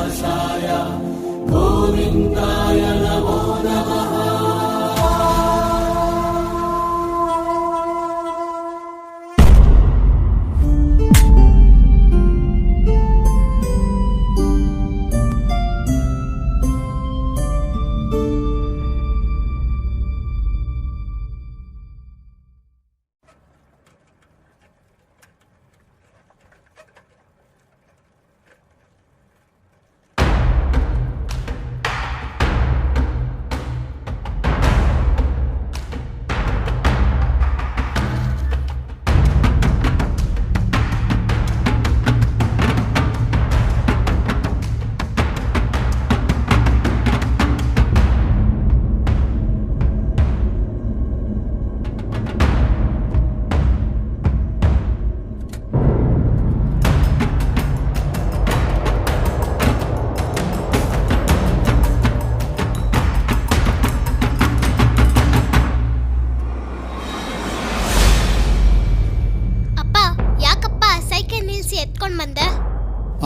नाशाय गोविन्दाय नमो नमः।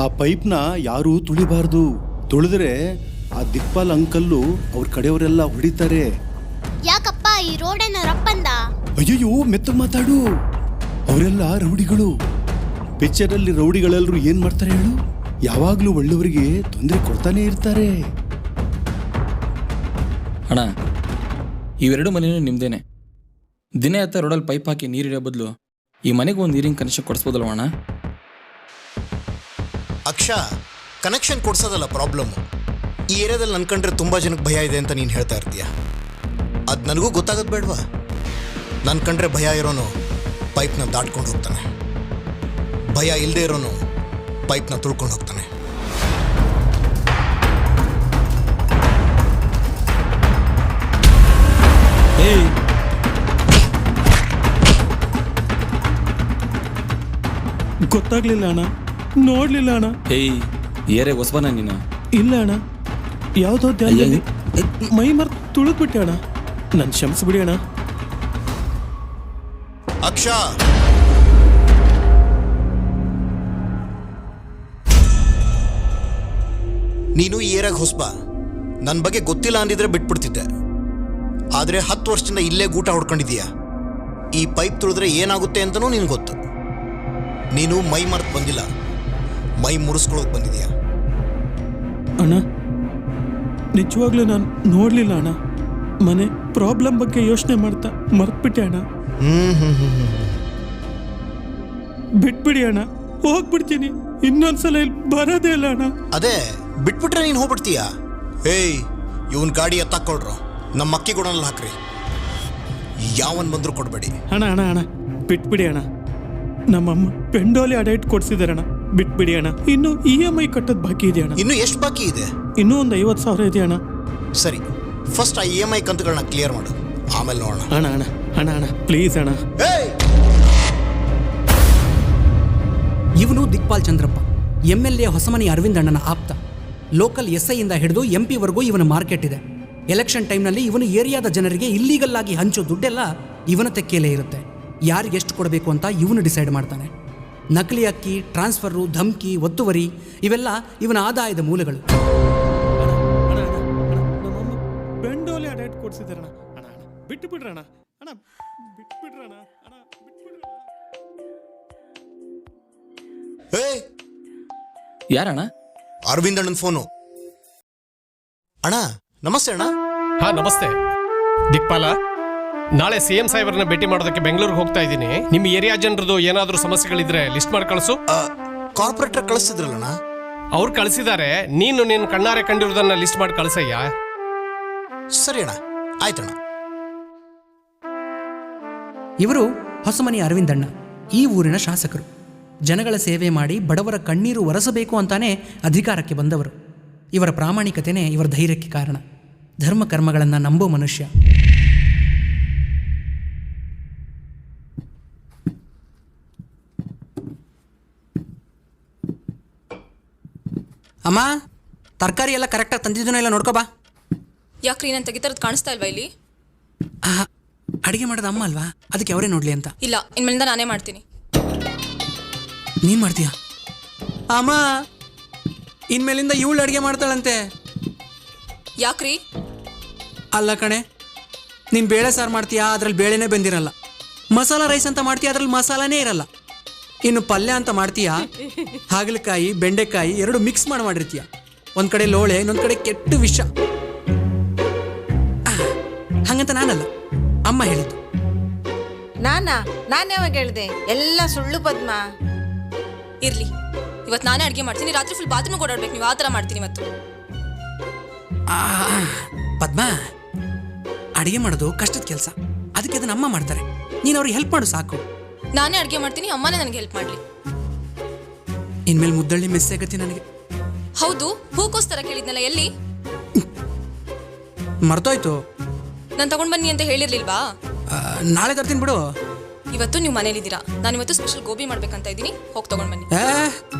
ಆ ಪೈಪ್ನ ಯಾರೂ ತುಳಿಬಾರ್ದು. ತುಳಿದ್ರೆ ಆ ದಿಕ್ಪಾಲ್ ಅಂಕಲ್ಲು ಅವ್ರ ಕಡೆಯವರೆಲ್ಲ ಹೊಡಿತಾರೆ. ಯಾಕಪ್ಪ ಈ ರೋಡನ್ನ ರಪ್ಪಂದ? ಅಯ್ಯೋ ಮೆತ್ತ ಮಾತಾಡು. ಅವರೆಲ್ಲ ರೌಡಿಗಳು. ಪಿಕ್ಚರಲ್ಲಿ ರೌಡಿಗಳೆಲ್ಲರೂ ಏನ್ ಮಾಡ್ತಾರೆ ಹೇಳು? ಯಾವಾಗ್ಲೂ ಒಳ್ಳೆಯವರಿಗೆ ತೊಂದರೆ ಕೊಡ್ತಾನೆ ಇರ್ತಾರೆ. ಅಣ್ಣ, ಇವೆರಡು ಮನೆಯೂ ನಿಮ್ದೇನೆ. ದಿನ ಎತ್ತ ರೋಡಲ್ಲಿ ಪೈಪ್ ಹಾಕಿ ನೀರಿಡೋ ಬದಲು ಈ ಮನೆಗೆ ಒಂದು ನೀರಿನ ಕನೆಕ್ಷನ್ ಕೊಡಿಸ್ಬೋದಲ್ವ ಅಣ್ಣ? ಅಕ್ಷ, ಕನೆಕ್ಷನ್ ಕೊಡ್ಸೋದಲ್ಲ ಪ್ರಾಬ್ಲಮ್ಮು. ಈ ಏರಿಯಾದಲ್ಲಿ ಅನ್ಕೊಂಡ್ರೆ ತುಂಬ ಜನಕ್ಕೆ ಭಯ ಇದೆ ಅಂತ ನೀನು ಹೇಳ್ತಾ ಇರ್ತೀಯ. ಅದು ನನಗೂ ಗೊತ್ತಾಗೋದು ಬೇಡವಾ? ನನ್ನ ಕಂಡ್ರೆ ಭಯ ಇರೋನು ಪೈಪ್ನ ದಾಟ್ಕೊಂಡು ಹೋಗ್ತಾನೆ, ಭಯ ಇಲ್ಲದೆ ಇರೋನು ಪೈಪ್ನ ತುಳ್ಕೊಂಡು ಹೋಗ್ತಾನೆ. ಗೊತ್ತಾಗ್ಲಿಲ್ಲ ಅಣ್ಣ, ನೋಡ್ಲಿಲ್ಲ ಅಣ್ಣ. ಏರೆ ಹೊಸಬನ ನೀನು? ಇಲ್ಲ ಅಣ್ಣ, ಯಾವುದೋ ಧ್ಯಾನದಲ್ಲಿ ಮೈ ಮರ್ತು ತುಳಿದ್ಬಿಟ್ಟೆ ಅಣ್ಣ. ನನ್ನ ಕ್ಷಮಿಸ್ಬಿಡಿ ಅಣ್ಣ. ಅಕ್ಷ, ನೀನು ಈ ಏರಿಯಾಗ ಹೊಸಬ. ನನ್ನ ಬಗ್ಗೆ ಗೊತ್ತಿಲ್ಲ ಅಂದಿದ್ರೆ ಬಿಟ್ಬಿಡ್ತಿದ್ದೆ. ಆದರೆ 10 ವರ್ಷದಿಂದ ಇಲ್ಲೇ ಗೂಟ ಹೊಡ್ಕೊಂಡಿದೀಯ. ಈ ಪೈಪ್ ತುಳಿದ್ರೆ ಏನಾಗುತ್ತೆ ಅಂತನೂ ನಿನ್ಗೆ ಗೊತ್ತು. ನೀನು ಮೈ ಮರ್ತು ಬಂದಿಲ್ಲ, ಮೈ ಮುರಿಸ್ಕೊಳ್ಳೋಕೆ ಬಂದಿದೀಯ. ಅಣ್ಣ, ನಿಜವಾಗ್ಲೂ ನಾನು ನೋಡ್ಲಿಲ್ಲ ಅಣ್ಣ. ಮನೆ ಪ್ರಾಬ್ಲಮ್ ಬಗ್ಗೆ ಯೋಚನೆ ಮಾಡ್ತಾ ಮರ್ತ್ಬಿಟ್ಟೆ ಅಣ್ಣ. ಬಿಟ್ಬಿಡಿ ಅಣ್ಣ, ಹೋಗ್ಬಿಡ್ತೀನಿ. ಇನ್ನೊಂದ್ಸಲ ಇಲ್ಲಿ ಬರೋದೇ ಇಲ್ಲ ಅಣ್ಣ. ಅದೇ ಬಿಟ್ಬಿಟ್ರೆ ನೀನು ಹೋಗ್ಬಿಡ್ತೀಯ? ಏಯ್, ಇವನ್ ಗಾಡಿ ಎತ್ತಾಕೊಳ್ರು, ನಮ್ಮ ಅಕ್ಕಿ ಗುಡನಲ್ಲಿ ಹಾಕ್ರಿ. ಯಾವನ್ ಬಂದ್ರು ಕೊಡ್ಬೇಡಿ. ಅಣ್ಣ ಅಣ್ಣ ಅಣ್ಣ ಬಿಟ್ಬಿಡಿ ಅಣ್ಣ. ನಮ್ಮಮ್ಮ ಪೆಂಡೋಲಿ ಅಡೈಟ್ ಕೊಡ್ಸಿದಾರೆ ಅಣ್ಣ. ಬಿಟ್ಬಿಡಿ ಅಣ್ಣ. ಇನ್ನು EMI ಕಟ್ಟೋದು ಬಾಕಿ ಇದೆ ಅಣ್ಣ. ಇನ್ನು ಎಷ್ಟು ಬಾಕಿ ಇದೆ? ಇನ್ನೂ ಒಂದು 50,000 ಇದೆ ಅಣ್ಣ. ಸರಿ, ಫಸ್ಟ್ ಆ EMI ಕಂತುಗಳನ್ನ ಕ್ಲಿಯರ್ ಮಾಡು, ಆಮೇಲೆ ನೋಡೋಣ. ಅಣ್ಣ ಅಣ್ಣ ಅಣ್ಣ ಅಣ್ಣ ಪ್ಲೀಸ್ ಅಣ್ಣ. ಇವನು ದಿಕ್ಪಾಲ್ ಚಂದ್ರಪ್ಪ, MLA ಹೊಸಮನಿ ಅರವಿಂದ್ ಅಣ್ಣನ ಆಪ್ತ. ಲೋಕಲ್ SI ಇಂದ ಹಿಡಿದು MP ವರೆಗೂ ಇವನ ಮಾರ್ಕೆಟ್ ಇದೆ. ಎಲೆಕ್ಷನ್ ಟೈಮ್ನಲ್ಲಿ ಇವನು ಏರಿಯಾದ ಜನರಿಗೆ ಇಲ್ಲೀಗಲ್ ಆಗಿ ಹಂಚೋ ದುಡ್ಡೆಲ್ಲ ಇವನ ತೆಕ್ಕೆಯಲ್ಲೇ ಇರುತ್ತೆ. ಯಾರಿಗೆ ಎಷ್ಟು ಕೊಡಬೇಕು ಅಂತ ಇವನು ಡಿಸೈಡ್ ಮಾಡ್ತಾನೆ. ನಕಲಿ ಅಕ್ಕಿ, ಟ್ರಾನ್ಸ್ಫರು, ಧಮ್ಕಿ, ಒತ್ತುವರಿ ಇವೆಲ್ಲ ಇವನ ಆದಾಯದ ಮೂಲಗಳು. ಪೆಂಡೋಲಿ ಅಡೈಟ್ ಕೊಡ್ಸಿದಾರೆ ಅಣ್ಣ. ಅಣ್ಣ ಅಣ್ಣ ಬಿಟ್ಟು ಬಿಡ್ರಣ್ಣ. ಅಣ್ಣ ಬಿಟ್ಬಿಡ್ರಣ್ಣ. ಅಣ್ಣ ಬಿಟ್ಬಿಡ್ರಣ್ಣ. ಯಾರಣ್ಣ? ಅರವಿಂದ್ ಅಣ್ಣನ ಫೋನು. ಅಣ್ಣ ನಮಸ್ತೆ. ಅಣ್ಣ ಹಾ ನಮಸ್ತೆ. ದಿಕ್ಪಾಲ, ನಾಳೆ CM ಸಾಹೇಬ್ರನ್ನ ಭೇಟಿ ಮಾಡೋದಕ್ಕೆ ಬೆಂಗಳೂರಿಗೆ ಹೋಗ್ತಾ ಇದ್ದೀನಿ. ನಿಮ್ಮ ಏರಿಯಾ ಜನರದು ಏನಾದರೂ ಸಮಸ್ಯೆಗಳಿದ್ರೆ ಲಿಸ್ಟ್ ಮಾಡಿ ಕಳಿಸು. ಕಾರ್ಪೊರೇಟರ್ ಕಳಿಸ್ತಿದ್ರಲ್ಲಣ್ಣ? ಅವ್ರು ಕಳಿಸಿದ್ದಾರೆ. ನೀನು ನಿನ್ನ ಕಣ್ಣಾರೆ ಕಂಡಿರೋದನ್ನ ಲಿಸ್ಟ್ ಮಾಡಿ ಕಳಿಸಯ್ಯ. ಸರಿ ಅಣ್ಣ, ಆಯ್ತಣ್ಣ. ಇವರು ಹೊಸಮನಿ ಅರವಿಂದಣ್ಣ, ಈ ಊರಿನ ಶಾಸಕರು. ಜನಗಳ ಸೇವೆ ಮಾಡಿ ಬಡವರ ಕಣ್ಣೀರು ಒರೆಸಬೇಕು ಅಂತಾನೆ ಅಧಿಕಾರಕ್ಕೆ ಬಂದವರು. ಇವರ ಪ್ರಾಮಾಣಿಕತೆಯೇ ಇವರ ಧೈರ್ಯಕ್ಕೆ ಕಾರಣ. ಧರ್ಮ ಕರ್ಮಗಳನ್ನು ನಂಬೋ ಮನುಷ್ಯ. ಅಮ್ಮ, ತರಕಾರಿ ಎಲ್ಲ ಕರೆಕ್ಟಾಗಿ ತಂದಿದ್ದೀನೋ ಇಲ್ಲ ನೋಡ್ಕೋ ಬಾ. ಯಾಕ್ರಿ ನಾನು ತೆಗಿತಾರದು ಕಾಣಿಸ್ತಾ ಇಲ್ವಾ ಇಲ್ಲಿ? ಅಡುಗೆ ಮಾಡೋದು ಅಮ್ಮ ಅಲ್ವಾ, ಅದಕ್ಕೆ ಅವರೇ ನೋಡ್ಲಿ ಅಂತ. ಇಲ್ಲ, ಇನ್ಮೇಲಿಂದ ನಾನೇ ಮಾಡ್ತೀನಿ. ನೀನು ಮಾಡ್ತೀಯಾ? ಅಮ್ಮ ಇನ್ಮೇಲಿಂದ ಇವಳು ಅಡುಗೆ ಮಾಡ್ತಾಳಂತೆ. ಯಾಕ್ರಿ? ಅಲ್ಲ ಕಣೆ, ನೀನು ಬೇಳೆ ಸಾರು ಮಾಡ್ತೀಯಾ, ಅದ್ರಲ್ಲಿ ಬೇಳೆನೇ ಬಂದಿರಲ್ಲ. ಮಸಾಲ ರೈಸ್ ಅಂತ ಮಾಡ್ತೀಯಾ, ಅದ್ರಲ್ಲಿ ಮಸಾಲಾನೇ ಇರಲ್ಲ. ಇನ್ನು ಪಲ್ಯ ಅಂತ ಮಾಡ್ತೀಯಾ, ಹಾಗಲಕಾಯಿ ಬೆಂಡೆಕಾಯಿ ಎರಡು ಮಿಕ್ಸ್ ಮಾಡಿರ್ತೀಯ. ಒಂದು ಕಡೆ ಲೋಳೆ, ಇನ್ನೊಂದು ಕಡೆ ಕೆಟ್ಟ ವಿಷ. ಹಂಗಂತ ನಾನಲ್ಲ, ಅಮ್ಮ ಹೇಳಿದ್ದು. ನಾನು ಯಾವಾಗ ಹೇಳ್ದೆ? ಎಲ್ಲ ಸುಳ್ಳು ಪದ್ಮ. ಇರ್ಲಿ, ಇವತ್ತು ನಾನೇ ಅಡುಗೆ ಮಾಡ್ತೀನಿ. ರಾತ್ರಿ ಫುಲ್ ಬಾತ್ರೂಮ್ ಓಡಾಡ್ಬೇಕು ನೀವು. ಆ ಥರ ಮಾಡ್ತೀನಿ ಇವತ್ತು. ಪದ್ಮ, ಅಡುಗೆ ಮಾಡೋದು ಕಷ್ಟದ ಕೆಲಸ. ಅದಕ್ಕೆ ಅದನ್ನ ಅಮ್ಮ ಮಾಡ್ತಾರೆ, ನೀನು ಅವ್ರಿಗೆ ಹೆಲ್ಪ್ ಮಾಡು ಸಾಕು. ನಾನೇ ಅಡುಗೆ ಮಾಡ್ತೀನಿ, ಅಮ್ಮನೇ ನನಗೆ ಹೆಲ್ಪ್ ಮಾಡಲಿ. ಇನ್ಮೇಲೆ ಮುದ್ದಳ್ಳಿ ಮಿಸ್ ಆಗತ್ತಿ ನನಗೆ. ಹೌದು, ಹೂಕೋಸ್ತರ ಕೇಳಿದ್ನಲ್ಲ, ಎಲ್ಲಿ? ಮರ್ತೋಯ್ತು. ನಾನು ತಗೊಂಡ್ ಬನ್ನಿ ಅಂತ ಹೇಳಿರ್ಲಿಲ್ವಾ? ನಾಳೆ ತರ್ತೀನಿ ಬಿಡು. ಇವತ್ತು ನೀವು ಮನೇಲಿದ್ದೀರಾ, ನಾನು ಇವತ್ತು ಸ್ಪೆಷಲ್ ಗೋಬಿ ಮಾಡ್ಬೇಕಂತ ಇದ್ದೀನಿ. ಹೋಗಿ ತಗೊಂಡ್ ಬನ್ನಿ.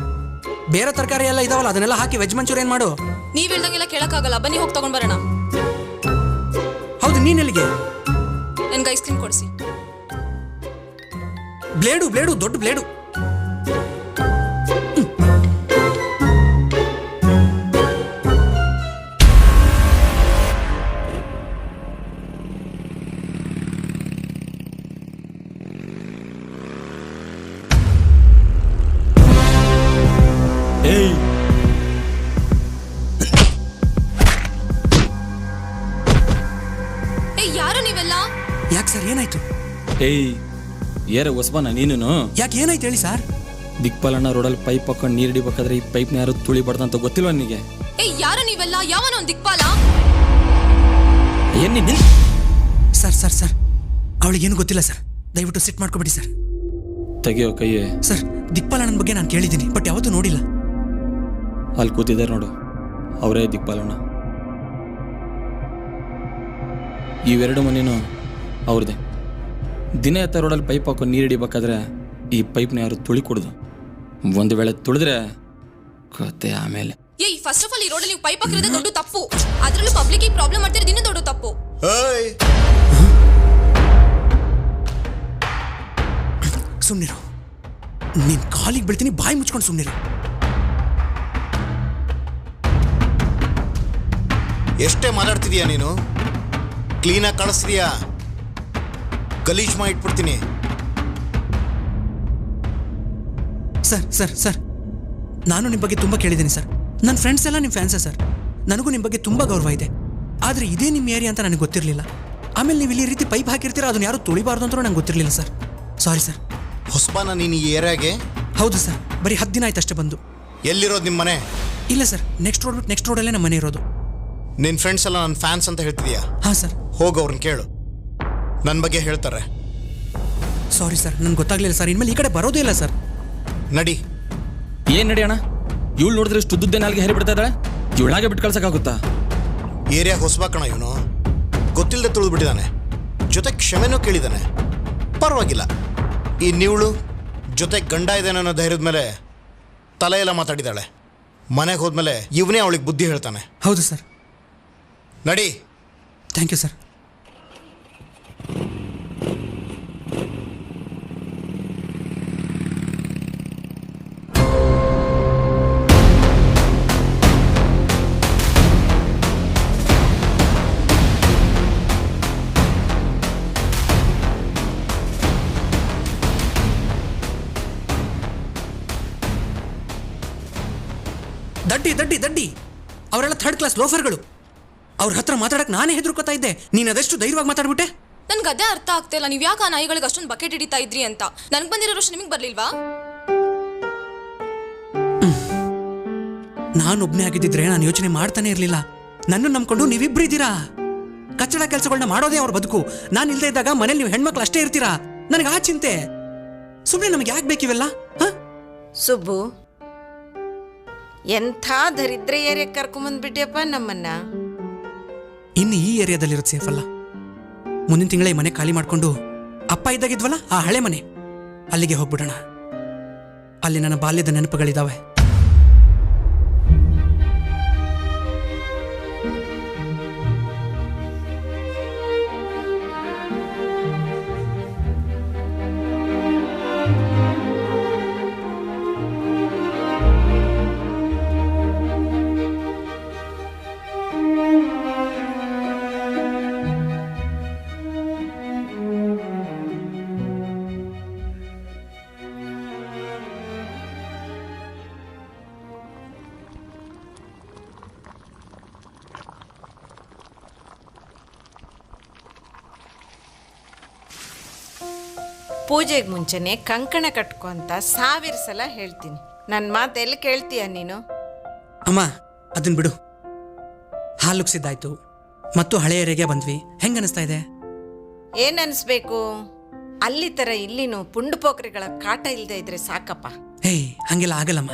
ಬೇರೆ ತರಕಾರಿ ಎಲ್ಲ ಇದಾವಲ್ಲ, ಅದನ್ನೆಲ್ಲ ಹಾಕಿ ವೆಜ್ ಮಂಚೂರಿಯನ್ ಮಾಡು. ನೀವ್ ಹೇಳ್ದಂಗೆಲ್ಲ ಕೇಳಕ್ಕಾಗಲ್ಲ, ಬನ್ನಿ ಹೋಗಿ ತಗೊಂಡ್ ಬರೋಣ. ಹೌದು, ನೀನೆಲ್ಲಿಗೆ? ನನ್ಗೆ ಐಸ್ ಕ್ರೀಮ್ ಕೊಡಿಸಿ. ಬ್ಲೇಡು ದೊಡ್ಡ ಬ್ಲೇಡು. ಏಯ್, ಯಾರು ನೀವೆಲ್ಲ? ಯಾಕೆ ಸರ್, ಏನಾಯ್ತು? ಏಯ್, ಏರ ಹೊಸಬನ ನೀನು? ಯಾಕೆ ಏನಾಯ್ತು ಹೇಳಿ ಸರ್? ದಿಕ್ಪಾಲಣ್ಣ ರೋಡಲ್ಲಿ ಪೈಪ್ ಹಾಕೊಂಡು ನೀರು ಹಿಡಿಬೇಕಾದ್ರೆ ಈ ಪೈಪ್ನ ಯಾರು ತುಳಿಬಾರ್ದಂತ ಗೊತ್ತಿಲ್ವ ನಿನಗೆ? ಯಾರು ನೀವೆಲ್ಲ? ಯಾವನ ಒಂದು ದಿಕ್ಪಾಲ? ಸರ್ ಅವಳಿಗೇನು ಗೊತ್ತಿಲ್ಲ ಸರ್, ದಯವಿಟ್ಟು ಸಿಟ್ ಮಾಡ್ಕೊಬೇಡಿ ಸರ್. ತೆಗಿಯೋ ಕೈಯೇ. ಸರ್, ದಿಕ್ಪಾಲಣ್ಣನ ಬಗ್ಗೆ ನಾನು ಕೇಳಿದ್ದೀನಿ, ಬಟ್ ಯಾವತ್ತೂ ನೋಡಿಲ್ಲ. ಅಲ್ಲಿ ಕೂತಿದ್ದಾರೆ ನೋಡು, ಅವರೇ ದಿಕ್ಪಾಲಣ್ಣ. ಇವೆರಡು ಮನೇನು ಅವ್ರದ್ದೇ. ದಿನ ಎತ್ತ ರೋಡಲ್ಲಿ ಪೈಪ್ ಹಾಕೊಂಡು ನೀರು ಹಿಡಿಬೇಕಾದ್ರೆ ಈ ಪೈಪ್ನ ಯಾರು ತುಳಿ ಕೊಡುದು. ಒಂದು ವೇಳೆ ತುಳಿದ್ರೆ ಕತೆ ಆಮೇಲೆ. ಫಸ್ಟ್ ಆಫ್ ಆಲ್ ಈ ರೋಡಲ್ಲಿ ನೀವು ಪೈಪ್ ಹಾಕಿರೋದೇ ದೊಡ್ಡ ತಪ್ಪು. ಅದರಲ್ಲೂ ಪಬ್ಲಿಕ್ ಈ ಪ್ರಾಬ್ಲಮ್ ಮಾಡ್ತಿರೋದು ಇನ್ನೂ ದೊಡ್ಡ ತಪ್ಪು. ಸುಮ್ಮನಿರು, ನಿನ್ ಕಾಲಿಗೆ ಬೀಳ್ತೀನಿ, ಬಾಯಿ ಮುಚ್ಕೊಂಡು ಸುಮ್ಮನಿರು. ಎಷ್ಟೇ ಮಾತಾಡ್ತಿದೀಯಾ ನೀನು? ಕ್ಲೀನಾಗಿ ಕಾಣಿಸ್ತಿದೀಯಾ? ಗಲೀಜ್ ಮಾಡಿ ಇಟ್ಬಿಡ್ತೀನಿ. ಸರ್ ನಾನು ನಿಮ್ಮ ಬಗ್ಗೆ ತುಂಬ ಕೇಳಿದ್ದೀನಿ ಸರ್. ನನ್ನ ಫ್ರೆಂಡ್ಸ್ ಎಲ್ಲ ನಿಮ್ಮ ಫ್ಯಾನ್ಸೇ ಸರ್. ನನಗೂ ನಿಮ್ಮ ಬಗ್ಗೆ ತುಂಬ ಗೌರವ ಇದೆ. ಆದರೆ ಇದೇ ನಿಮ್ಮ ಏರಿಯಾ ಅಂತ ನನಗೆ ಗೊತ್ತಿರಲಿಲ್ಲ. ಆಮೇಲೆ ನೀವು ಇಲ್ಲಿ ರೀತಿ ಪೈಪ್ ಹಾಕಿರ್ತೀರಾ, ಅದನ್ನ ಯಾರು ತುಳಿಬಾರ್ದು ಅಂತ ನಂಗೆ ಗೊತ್ತಿರಲಿಲ್ಲ ಸರ್. Sorry sir. ಹೊಸಬಾನ ನೀನು ಈ ಏರಿಯಾಗೆ? ಹೌದು ಸರ್, ಬರೀ 10 ದಿನ ಆಯ್ತು ಅಷ್ಟೇ ಬಂದು. ಎಲ್ಲಿರೋದು ನಿಮ್ಮ ಮನೆ? ಇಲ್ಲ ಸರ್, ನೆಕ್ಸ್ಟ್ ರೋಡಲ್ಲೇ ನಮ್ಮ ಮನೆ ಇರೋದು. ನಿನ್ನ ಫ್ರೆಂಡ್ಸ್ ಎಲ್ಲ ನನ್ನ ಫ್ಯಾನ್ಸ್ ಅಂತ ಹೇಳ್ತಿದೀಯಾ? ಹಾಂ ಸರ್. ಹೋಗಿ ಅವ್ರನ್ನ ಕೇಳು, ನನ್ನ ಬಗ್ಗೆ ಹೇಳ್ತಾರೆ. ಸಾರಿ ಸರ್, ನನಗೆ ಗೊತ್ತಾಗಲಿಲ್ಲ ಸರ್. ಇನ್ಮೇಲೆ ಈ ಕಡೆ ಬರೋದೇ ಇಲ್ಲ ಸರ್. ನಡಿ. ಏನು ನಡಿ ಅಣ್ಣ? ಇವಳು ನೋಡಿದ್ರೆ ಇಷ್ಟು ಉದ್ದುದ್ದೇ ನಾಲ್ಗೆ ಹೇರಿ ಬಿಡ್ತಾ ಇದ್ದಾಳೆ. ಇವಳಾಗೆ ಬಿಟ್ಟು ಕಳ್ಸಕ್ಕಾಗುತ್ತಾ? ಏರಿಯಾ ಹೊಸಬಾ ಕಣ ಇವನು, ಗೊತ್ತಿಲ್ಲದೆ ತುಳಿದ್ಬಿಟ್ಟಿದ್ದಾನೆ. ಜೊತೆ ಕ್ಷಮೆನೂ ಕೇಳಿದ್ದಾನೆ. ಪರವಾಗಿಲ್ಲ. ಈ ನೀವಳು ಜೊತೆ ಗಂಡ ಇದ್ದೇನೆ ಅನ್ನೋ ಧೈರ್ಯದ ಮೇಲೆ ತಲೆ ಎಲ್ಲ ಮಾತಾಡಿದ್ದಾಳೆ. ಮನೆಗೆ ಹೋದ್ಮೇಲೆ ಇವನೇ ಅವಳಿಗೆ ಬುದ್ಧಿ ಹೇಳ್ತಾನೆ. ಹೌದು ಸರ್. ನಡಿ. Thank you sir. ದಡ್ಡಿ ಅವರೆಲ್ಲ 3rd ಕ್ಲಾಸ್ ಲೋಫರ್ಗಳು. ಅವ್ರ ಹತ್ರ ಮಾತಾಡಕ್ ನಾನೇ ಹೆದರ್ಕೋತಾ ಇದ್ದೆ. ನೀನು ಅದೆಷ್ಟು ಧೈರ್ಯವಾಗಿ ಮಾತಾಡ್ಬಿಟ್ಟೆ. ನನ್ಗೆ ಅದೇ ಅರ್ಥ ಆಗ್ತಿಲ್ಲ, ನೀವು ಯಾಕೆ ಆ ನಾಯಿಗಳಿಗೆ ಅಷ್ಟೊಂದು ಬಕೆಟ್ ಹಿಡಿತಾ ಇದ್ರಿ ಅಂತ. ನನಗೆ ಬಂದಿರೋ ರೋಷ ನಿಮಗೆ ಬರ್ಲಿಲ್ವಾ? ನಾನೊಬ್ಬನೇ ಆಗಿದ್ದಿದ್ರೆ ನಾನು ಯೋಚನೆ ಮಾಡ್ತಾನೆ ಇರಲಿಲ್ಲ. ನನ್ನನ್ನು ನಂಬ್ಕೊಂಡು ನೀವಿಬ್ರು ಇದ್ದೀರಾ. ಕಚ್ಚಡ ಕೆಲಸಗಳನ್ನ ಮಾಡೋದೇ ಅವ್ರ ಬದುಕು. ನಾನು ಇಲ್ಲದೆ ಇದ್ದಾಗ ಮನೇಲಿ ನೀವು ಹೆಣ್ಮಕ್ಳು ಅಷ್ಟೇ ಇರ್ತೀರಾ. ನನಗೆ ಆ ಚಿಂತೆ. ಸುಮ್ಮನೆ ನಮಗೆ ಯಾಕೆ ಬೇಕಿವೆಲ್ಲ? ಸುಬ್ಬು, ಎಂಥ ದರಿದ್ರ ಏರಿಯಾ ಕರ್ಕೊಂಬಂದ್ಬಿಟ್ಯಪ್ಪ ನಮ್ಮನ್ನ. ಇನ್ನು ಈ ಏರಿಯಾದಲ್ಲಿರೋದು ಸೇಫ್ ಅಲ್ಲ. ಮುಂದಿನ ತಿಂಗಳೇ ಮನೆ ಖಾಲಿ ಮಾಡಿಕೊಂಡು ಅಪ್ಪ ಇದ್ದಾಗಿದ್ವಲ್ಲ ಆ ಹಳೆ ಮನೆ, ಅಲ್ಲಿಗೆ ಹೋಗ್ಬಿಡೋಣ. ಅಲ್ಲಿ ನನ್ನ ಬಾಲ್ಯದ ನೆನಪುಗಳಿದ್ದಾವೆ. ಪೂಜೆಗೆ ಮುಂಚೆನೆ ಕಂಕಣ ಕಟ್ಕೊ ಅಂತ 1000 ಸಲ ಹೇಳ್ತೀನಿ. ನನ್ನ ಮಾತು ಎಲ್ಲಿ ಕೇಳ್ತೀಯ ನೀನು? ಅಮ್ಮ ಅದನ್ನ ಬಿಡು. ಹಾಲು ಉಗ್ಸಿದ್ದಾಯ್ತು ಮತ್ತು ಹಳೆಯರಿಗೆ ಬಂದ್ವಿ. ಹೆಂಗ ಅನಿಸ್ತಾ ಇದೆ? ಏನ್ ಅನ್ಸ್ಬೇಕು? ಅಲ್ಲಿ ತರ ಇಲ್ಲಿನೂ ಪುಂಡು ಪೋಖ್ರಿಗಳ ಕಾಟ ಇಲ್ದೇ ಇದ್ರೆ ಸಾಕಪ್ಪ. ಹೇಯ್ ಹಂಗೆಲ್ಲ ಆಗಲ್ಲಮ್ಮ.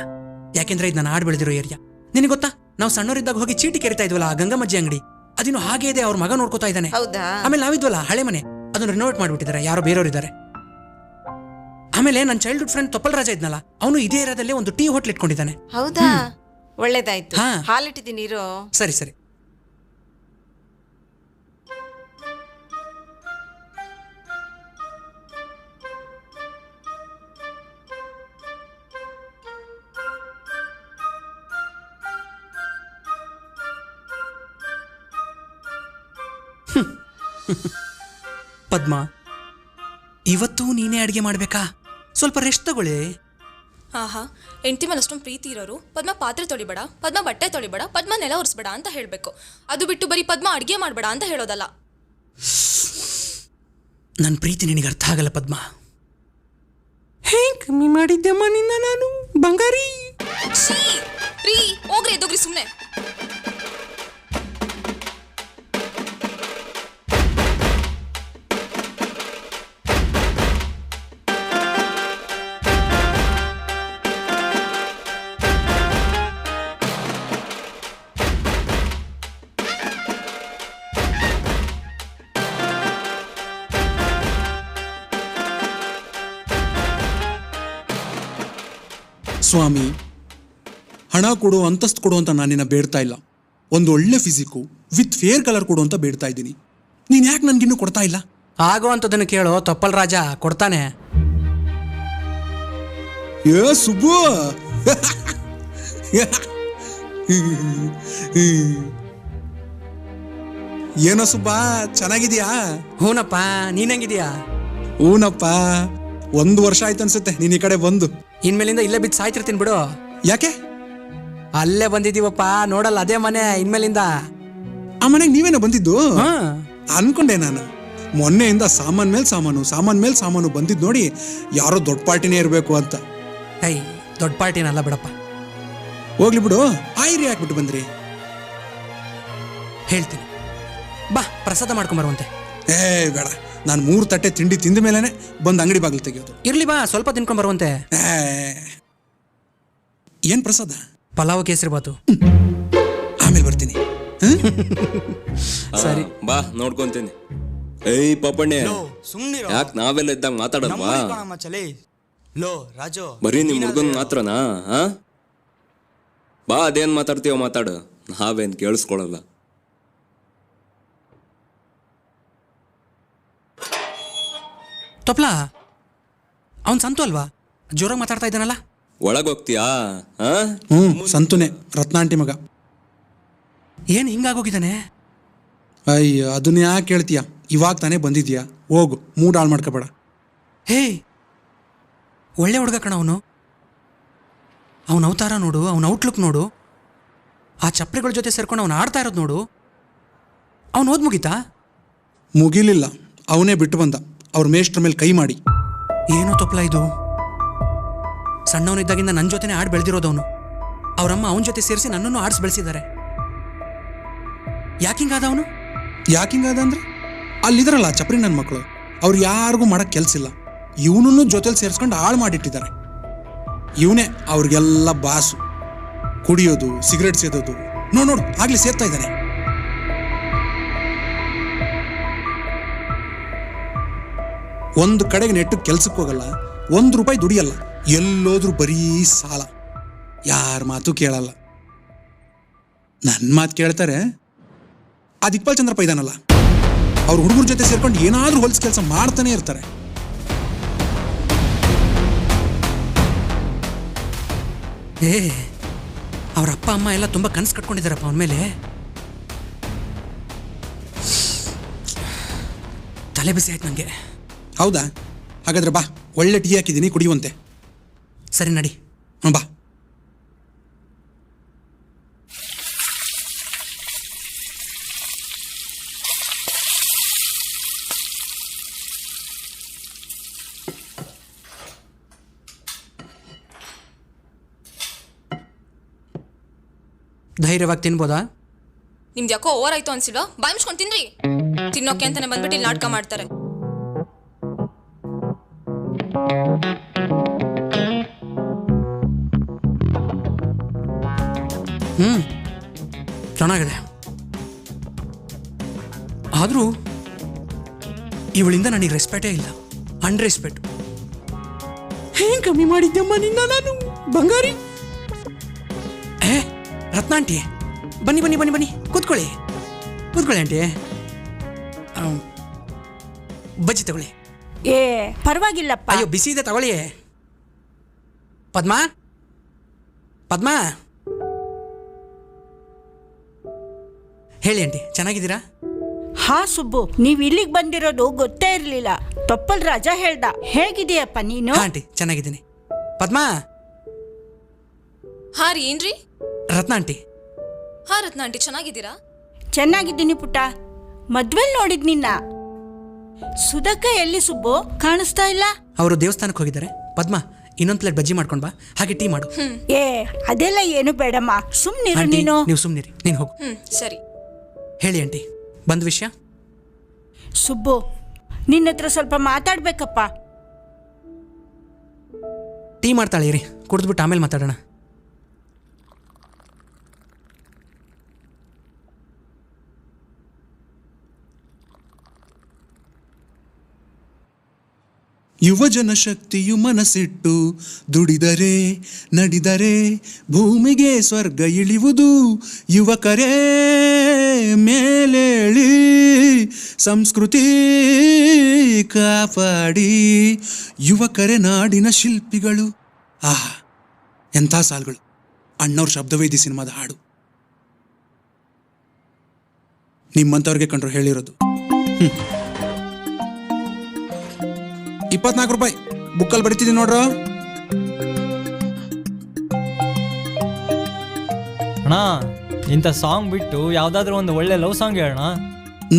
ಯಾಕೆಂದ್ರೆ ಇದು ನಾನು ಆಡ್ ಬೆಳೆದಿರೋ ಏರಿಯಾ. ನಿನಗೆ ಗೊತ್ತಾ, ನಾವು ಸಣ್ಣವರಿದ್ದಾಗ ಹೋಗಿ ಚೀಟಿ ಕೆರಿತಾ ಇದ್ವಲ್ಲ ಆ ಗಂಗಮ್ಮಜ್ಜಿ ಅಂಗಡಿ, ಅದಿನ್ನು ಹಾಗೆ ಇದೆ. ಅವ್ರ ಮಗ ನೋಡ್ಕೋತಾ ಇದ್ದಾನೆ. ಹೌದಾ? ಆಮೇಲೆ ನಾವಿದ್ವಲ್ಲ ಹಳೆ ಮನೆ, ಅದನ್ನ ರಿನೋವೇಟ್ ಮಾಡ್ಬಿಟ್ಟಿದ್ದಾರೆ, ಯಾರೋ ಬೇರೆಯವರಿದ್ದಾರೆ. ಆಮೇಲೆ ನನ್ನ ಚೈಲ್ಡ್ಹುಡ್ ಫ್ರೆಂಡ್ ತೊಪ್ಪಲ್ ರಾಜ ಇದ್ನಲ್ಲ, ಅವನು ಇದೇ ಏರಿಯಾದಲ್ಲೇ ಒಂದು ಟೀ ಹೋಟ್ಲ್ ಇಟ್ಕೊಂಡಿದ್ದಾನೆ. ಹೌದಾ? ಒಳ್ಳೇದಾಯ್ತು. ಹಾ. ಹಾಲಿಟ್ಟಿದ್ದೀನಿ ಇರೋ. ಸರಿ ಸರಿ. ಪದ್ಮ, ಇವತ್ತು ನೀನೇ ಅಡುಗೆ ಮಾಡ್ಬೇಕಾ? ಸ್ವಲ್ಪ ರೆಸ್ಟ್ ತಗೊಳ್ಳಿ. ಆಹಾ, ಹೆಂಡತಿ ಮೇಲೆ ಅಷ್ಟೊಂದು ಪ್ರೀತಿ ಇರೋರು ಪದ್ಮ ಪಾತ್ರೆ ತೊಳಿಬೇಡ, ಪದ್ಮ ಬಟ್ಟೆ ತೊಳಿಬೇಡ, ಪದ್ಮ ನೆಲ ಒರೆಸ್ಬೇಡ ಅಂತ ಹೇಳಬೇಕು. ಅದು ಬಿಟ್ಟು ಬರೀ ಪದ್ಮ ಅಡುಗೆ ಮಾಡಬೇಡ ಅಂತ ಹೇಳೋದಲ್ಲ. ನನ್ನ ಪ್ರೀತಿ ನಿನಗೆ ಅರ್ಥ ಆಗಲ್ಲ ಪದ್ಮ. ಹೆಂಗ್ ಕಮ್ಮಿ ಮಾಡಿದ್ದೆಮ್ಮ ನಿನ್ನ ನಾನು ಬಂಗಾರಿ? ಛೀ, ರೀ ಹೋಗ್ರಿ ಎದ್ದೋಗ್ರಿ ಸುಮ್ಮನೆ. ಸ್ವಾಮಿ, ಹಣ ಕೊಡು, ಅಂತಸ್ತು ಕೊಡು ಅಂತ ನಾನು ನಿನ್ನ ಬೇಡ್ತಾ ಇಲ್ಲ. ಒಂದು ಒಳ್ಳೆ ಫಿಸಿಕ್ಕು ವಿತ್ ಫೇರ್ ಕಲರ್ ಕೊಡು ಅಂತ ಬೇಡ್ತಾ ಇದ್ದೀನಿ. ನೀನು ಯಾಕೆ ನನಗಿನ್ನೂ ಕೊಡ್ತಾ ಇಲ್ಲ? ಆಗೋ ಅಂಥದ್ದನ್ನು ಕೇಳೋ, ತೊಪ್ಪಲ್ ರಾಜ ಕೊಡ್ತಾನೆ. ಏ ಸುಬ್ಬು, ಏನೋ ಸುಬ್ಬ, ಚೆನ್ನಾಗಿದ್ಯಾ? ಹೂನಪ್ಪ, ನೀನಂಗಿದ್ಯಾ? ಹೂನಪ್ಪ, 1 ವರ್ಷ ಆಯ್ತು ಅನ್ಸುತ್ತೆ ನೀನ್ ಈ ಕಡೆ ಬಂದು. ಇನ್ಮೇಲಿಂದ ಇಲ್ಲೇ ಬಿದ್ದು ಸಾಯ್ತಿರ್ತೀನಿ ಬಿಡು. ಯಾಕೆ? ಅಲ್ಲೇ ಬಂದಿದ್ದೀವಪ್ಪ, ನೋಡಲ್ಲ ಅದೇ ಮನೆ ಇನ್ಮೇಲಿಂದ. ಆ ಮನೆಗೆ ನೀವೇನ ಬಂದಿದ್ದು? ಹಾ, ಅನ್ಕೊಂಡೆ ನಾನು. ಮೊನ್ನೆಯಿಂದ ಸಾಮಾನ್ ಮೇಲೆ ಸಾಮಾನು ಬಂದಿದ್ದು ನೋಡಿ ಯಾರೋ ದೊಡ್ಡ ಪಾರ್ಟಿನೇ ಇರಬೇಕು ಅಂತ. ಐ ದೊಡ್ಡ ಪಾರ್ಟಿನಲ್ಲ ಬಿಡಪ್ಪ. ಹೋಗ್ಲಿ ಬಿಡು, ಆಯ್ರಿ ಹಾಕ್ಬಿಟ್ಟು ಬಂದ್ರಿ. ಹೇಳ್ತೀನಿ ಬಾ, ಪ್ರಸಾದ ಮಾಡ್ಕೊಂಬರುವಂತೆ. ಏ ಬೇಡ, ನಾನು 3 ತಟ್ಟೆ ತಿಂಡಿ ತಿಂದ ಮೇಲೇನೆ ಬಂದು ಅಂಗಡಿ ಬಾಗಿಲು ತೆಗೆಯೋದು. ಇರ್ಲಿ ಬಾ, ಸ್ವಲ್ಪ ತಿನ್ಕೊಂಬರುವಂತೆ. ಏನ್ ಪ್ರಸಾದ? ಪಲಾವ್ ಕೇಸರಿ ಬಾತು. ಆಮೇಲೆ ಬರ್ತೀನಿ. ಸರಿ ಬಾ, ನೋಡ್ಕೊಂತೀನಿ. ಏಯ್ ಪಾಪಣ್ಣೆ, ಯಾಕೆ ನಾವೆಲ್ಲ ಇದ್ದಾಗ ಮಾತಾಡಲ್ವಾ? ಬರೀ ನಿಮ್ ಹುಡುಗನ್ ಮಾತ್ರನಾ? ಬಾ, ಅದೇನ್ ಮಾತಾಡ್ತೀವೋ ಮಾತಾಡು, ನಾವೇನ್ ಕೇಳಿಸ್ಕೊಳಲ್ಲ. ತೊಪ್ಲಾ, ಅವನ್ ಸಂತು ಅಲ್ವಾ? ಜೋರಾಗಿ ಮಾತಾಡ್ತಾ ಇದ್ದಾನಲ್ಲ. ಒಳಗೋಗ್ತೀಯಾ? ಸಂತುನೆ, ರತ್ನಾಂಟಿ ಮಗ. ಏನ್ ಹಿಂಗಾಗೋಗಿದ್ದಾನೆ? ಅಯ್ಯ, ಅದನ್ನ ಯಾಕೆ ಕೇಳ್ತೀಯ? ಇವಾಗ ತಾನೇ ಬಂದಿದ್ಯಾ, ಹೋಗು, ಮೂಡ್ ಹಾಳು ಮಾಡ್ಕೋಬೇಡ. ಹೇ, ಒಳ್ಳೆ ಹುಡುಗ ಕಣ ಅವನು. ಅವನ ಅವತಾರ ನೋಡು, ಅವನ ಔಟ್ಲುಕ್ ನೋಡು, ಆ ಚಪ್ರಿಗಳ ಜೊತೆ ಸೇರ್ಕೊಂಡು ಅವನು ಆಡ್ತಾ ಇರೋದು ನೋಡು. ಅವನು ಓದ್ ಮುಗೀತಾ? ಮುಗಿಲಿಲ್ಲ, ಅವನೇ ಬಿಟ್ಟು ಬಂದ ಅವ್ರ ಮೇಷ್ಟ್ರ ಮೇಲೆ ಕೈ ಮಾಡಿ. ಏನೋ ತೊಪ್ಲ ಇದು? ಸಣ್ಣವನಿದ್ದಾಗಿಂದ ನನ್ನ ಜೊತೆನೇ ಆಡಿ ಬೆಳೆದಿರೋದವನು. ಅವರಮ್ಮ ಅವನ ಜೊತೆ ಸೇರಿಸಿ ನನ್ನನ್ನು ಆಡಿಸಿ ಬೆಳೆಸಿದ್ದಾರೆ. ಯಾಕಿಂಗಾದ ಅವನು? ಯಾಕಿಂಗಾದ ಅಂದ್ರೆ, ಅಲ್ಲಿದಾರಲ್ಲ ಚಪ್ರಿ ನನ್ನ ಮಕ್ಕಳು, ಅವ್ರು ಯಾರಿಗೂ ಮಾಡಕ್ ಕೆಲ್ಸ ಇಲ್ಲ. ಇವನನ್ನು ಜೊತೆಲಿ ಸೇರಿಸ್ಕೊಂಡು ಹಾಳು ಮಾಡಿಟ್ಟಿದ್ದಾರೆ. ಇವನೇ ಅವ್ರಿಗೆಲ್ಲ ಬಾಸು. ಕುಡಿಯೋದು, ಸಿಗರೇಟ್ ಸೇದೋದು, ನೋಡು ಆಗ್ಲಿ ಸೇರ್ತಾ ಇದ್ದಾನೆ. ಒಂದು ಕಡೆಗೆ ನೆಟ್ಟು ಕೆಲ್ಸಕ್ಕೆ ಹೋಗಲ್ಲ, 1 ರೂಪಾಯಿ ದುಡಿಯಲ್ಲ, ಎಲ್ಲೋದ್ರೂ ಬರೀ ಸಾಲ. ಯಾರ ಮಾತು ಕೇಳಲ್ಲ. ನನ್ನ ಮಾತು ಕೇಳ್ತಾರೆ. ಆ ದಿಕ್ಪಾಲ್ ಚಂದ್ರಪ್ಪ ಇದಾನಲ್ಲ, ಅವ್ರ ಹುಡುಗರ ಜೊತೆ ಸೇರ್ಕೊಂಡು ಏನಾದ್ರೂ ಹೊಲ್ಸ್ ಕೆಲಸ ಮಾಡ್ತಾನೆ ಇರ್ತಾರೆ. ಏ, ಅವ್ರ ಅಪ್ಪ ಅಮ್ಮ ಎಲ್ಲ ತುಂಬ ಕನಸು ಕಟ್ಕೊಂಡಿದ್ದಾರಪ್ಪ ಅವನ ಮೇಲೆ. ತಲೆ ಬಿಸಿ ಆಯ್ತು ನನಗೆ. ಹೌದಾ? ಹಾಗಾದ್ರೆ ಬಾ, ಒಳ್ಳೆ ಟೀ ಹಾಕಿದ್ದೀನಿ, ಕುಡಿಯುವಂತೆ. ಸರಿ ನಡಿ. ಬಾ. ಧೈರ್ಯವಾಗಿ ತಿನ್ಬೋದಾ? ನಿಮ್ದು ಯಾಕೋ ಓವರ್ ಆಯ್ತು ಅನ್ಸಿಲ್ವಾ? ಬಾಯ್ ಮುಚ್ಕೊಂಡು ತಿನ್ರಿ. ತಿನ್ನೋಕೆ ಅಂತಾನೆ ಬಂದ್ಬಿಟ್ಟು ಇಲ್ಲಿ ನಾಟಕ ಮಾಡ್ತಾರೆ. ಚೆನ್ನಾಗಿದೆ. ಆದರೂ ಇವಳಿಂದ ನನಗೆ ರೆಸ್ಪೆಕ್ಟೇ ಇಲ್ಲ, ಅನ್ರೆಸ್ಪೆಕ್ಟ್. ಹೇಗೆ ಕಮ್ಮಿ ಮಾಡಿದ್ದಮ್ಮ ನಿನ್ನ ನಾನು ಬಂಗಾರಿ? ರತ್ನ ಆಂಟಿ, ಬನ್ನಿ ಬನ್ನಿ ಬನ್ನಿ ಬನ್ನಿ, ಕೂತ್ಕೊಳ್ಳಿ ಕೂತ್ಕೊಳ್ಳಿ ಆಂಟಿ. ಬಜ್ಜಿ ತಗೊಳ್ಳಿ. ಏ ಪರವಾಗಿಲ್ಲಪ್ಪ. ಅಯ್ಯೋ ಬಿಸಿ ಇದೆ ತಗೊಳ್ಳಿ. ಪದ್ಮಾ ಪದ್ಮಾ, ಹೇಳಿ ಆಂಟಿ, ಚೆನ್ನಾಗಿದ್ದೀರಾ? ಹಾ ಸುಬ್ಬು, ನೀವು ಇಲ್ಲಿಗೆ ಬಂದಿರೋದು ಗೊತ್ತೇ ಇರಲಿಲ್ಲ. ತೊಪ್ಪಲ್ ರಾಜ ಹೇಳ್ದ. ಹೇಗಿದೆಯಪ್ಪ ನೀನು? ಹಾ ಆಂಟಿ, ಚೆನ್ನಾಗಿದ್ದೀನಿ. ಪದ್ಮಾ. ಹಾ ರೀ, ಏನ್ರಿ? ರತ್ನ ಆಂಟಿ. ಹಾ ರತ್ನ ಆಂಟಿ, ಚೆನ್ನಾಗಿದ್ದೀರಾ? ಚೆನ್ನಾಗಿದ್ದೀನಿ ಪುಟ್ಟ. ಮದ್ವೆಲ್ ನೋಡಿದ್ ನಿನ್ನ. ಸುಧಕ್ಕ ಎಲ್ಲಿ ಸುಬ್ಬು? ಕಾಣಿಸ್ತಾ ಇಲ್ಲ. ಅವರು ದೇವಸ್ಥಾನಕ್ಕೆ ಹೋಗಿದ್ದಾರೆ. ಪದ್ಮಾ, ಇನ್ನೊಂದು ಪ್ಲೇಟ್ ಬಜ್ಜಿ ಮಾಡ್ಕೊಂಡ್ ಬಾ, ಹಾಗೆ ಟೀ ಮಾಡು. ಏ ಅದೆಲ್ಲ ಏನು ಬೇಡಮ್ಮ, ಸುಮ್ನಿರು ಆಂಟಿ, ನೀನು. ನೀವು ಸುಮ್ನಿರಿ, ನೀನು ಹೋಗು. ಸರಿ. ಹೇಳಿ ಆಂಟಿ, ಬಂದ ವಿಷಯ? ಸುಬ್ಬು, ನಿನ್ನ ಹತ್ರ ಸ್ವಲ್ಪ ಮಾತಾಡ್ಬೇಕಪ್ಪ. ಟೀ ಮಾಡ್ತಾಳೆ ಇರಿ, ಕುಡಿದ್ಬಿಟ್ಟು ಆಮೇಲೆ ಮಾತಾಡೋಣ. ಯುವಜನ ಶಕ್ತಿಯು ಮನಸ್ಸಿಟ್ಟು ದುಡಿದರೆ ನಡೆದರೆ ಭೂಮಿಗೆ ಸ್ವರ್ಗ ಇಳಿಯುವುದು. ಯುವಕರೇ ಮೇಲೇಳಿ ಸಂಸ್ಕೃತಿ ಕಾಪಾಡಿ. ಯುವಕರೇ ನಾಡಿನ ಶಿಲ್ಪಿಗಳು. ಆಹಾ, ಎಂಥ ಸಾಲುಗಳು! ಅಣ್ಣವ್ರ ಶಬ್ದವೇದಿ ಸಿನಿಮಾದ ಹಾಡು. ನಿಮ್ಮಂಥವ್ರಿಗೆ ಕಂಡ್ರು ಹೇಳಿರೋದು. 24 ರೂಪಾಯಿ ಬುಕ್ಕಲ್ಲಿ ಬಡಿತಿದ್ದೀನಿ ನೋಡ್ರ. ಅಣ್ಣ, ಇಂಥ ಸಾಂಗ್ ಬಿಟ್ಟು ಯಾವ್ದಾದ್ರು ಒಂದು ಒಳ್ಳೆ ಲವ್ ಸಾಂಗ್ ಹೇಳೋಣ.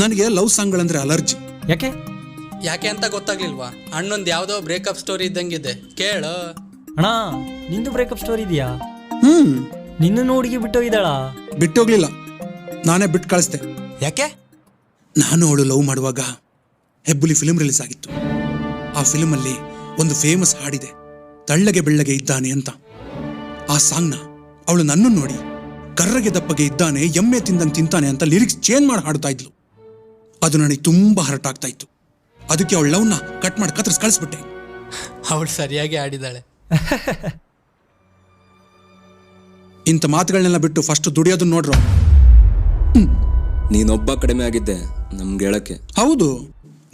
ನನಗೆ ಲವ್ ಸಾಂಗ್ಗಳಂದ್ರೆ ಅಲರ್ಜಿ. ಯಾಕೆ ಯಾಕೆ ಅಂತ ಗೊತ್ತಾಗ್ಲಿಲ್ವಾ? ಅಣ್ಣೊಂದು ಯಾವುದೋ ಬ್ರೇಕಪ್ ಸ್ಟೋರಿ ಇದ್ದಂಗಿದೆ, ಕೇಳು. ಅಣ್ಣ, ನಿಂದು ಬ್ರೇಕಪ್ ಸ್ಟೋರಿ ಇದೆಯಾ? ನಿನ್ನ ಹುಡುಗಿ ಬಿಟ್ಟು ಇದ್ದಾಳ? ಬಿಟ್ಟೋಗ್ಲಿಲ್ಲ, ನಾನೇ ಬಿಟ್ಟು ಕಳಿಸ್ದೆ. ಯಾಕೆ? ನಾನು ಅವಳು ಲವ್ ಮಾಡುವಾಗ ಹೆಬ್ಬುಲಿ ಫಿಲ್ಮ್ ರಿಲೀಸ್ ಆಗಿತ್ತು. ಆ ಫಿಲ್ಮಲ್ಲಿ ಒಂದು ಫೇಮಸ್ ಹಾಡಿದೆ, ತಳ್ಳಗೆ ಬೆಳ್ಳಗೆ ಇದ್ದಾನೆ ಅಂತ. ಆ ಸಾಂಗ್ನ ಅವಳು ನನ್ನನ್ನು ನೋಡಿ ಕರ್ರಗೆ ದಪ್ಪಗೆ ಇದ್ದಾನೆ, ಎಮ್ಮೆ ತಿಂದಂಗೆ ತಿಂತಾನೆ ಅಂತ ಲಿರಿಕ್ಸ್ ಚೇಂಜ್ ಮಾಡಿ ಹಾಡ್ತಾ ಇದ್ಲು. ಅದು ನನಗೆ ತುಂಬಾ ಹರ್ಟ್ ಆಗ್ತಾ ಇತ್ತು. ಅದಕ್ಕೆ ಅವಳ ಲವ್ನ ಕಟ್ ಮಾಡಿ ಕತ್ತರಿಸಿ ಕಳಿಸ್ಬಿಟ್ಟೆ. ಅವಳು ಸರಿಯಾಗಿ ಆಡಿದಾಳೆ. ಇಂಥ ಮಾತುಗಳನ್ನೆಲ್ಲ ಬಿಟ್ಟು ಫಸ್ಟ್ ದುಡಿಯೋದನ್ನ ನೋಡ್ರು. ನೀನೊಬ್ಬ ಕಡಿಮೆ ಆಗಿದ್ದೆ ನಮ್ಗೆ ಹೇಳಕ್ಕೆ. ಹೌದು,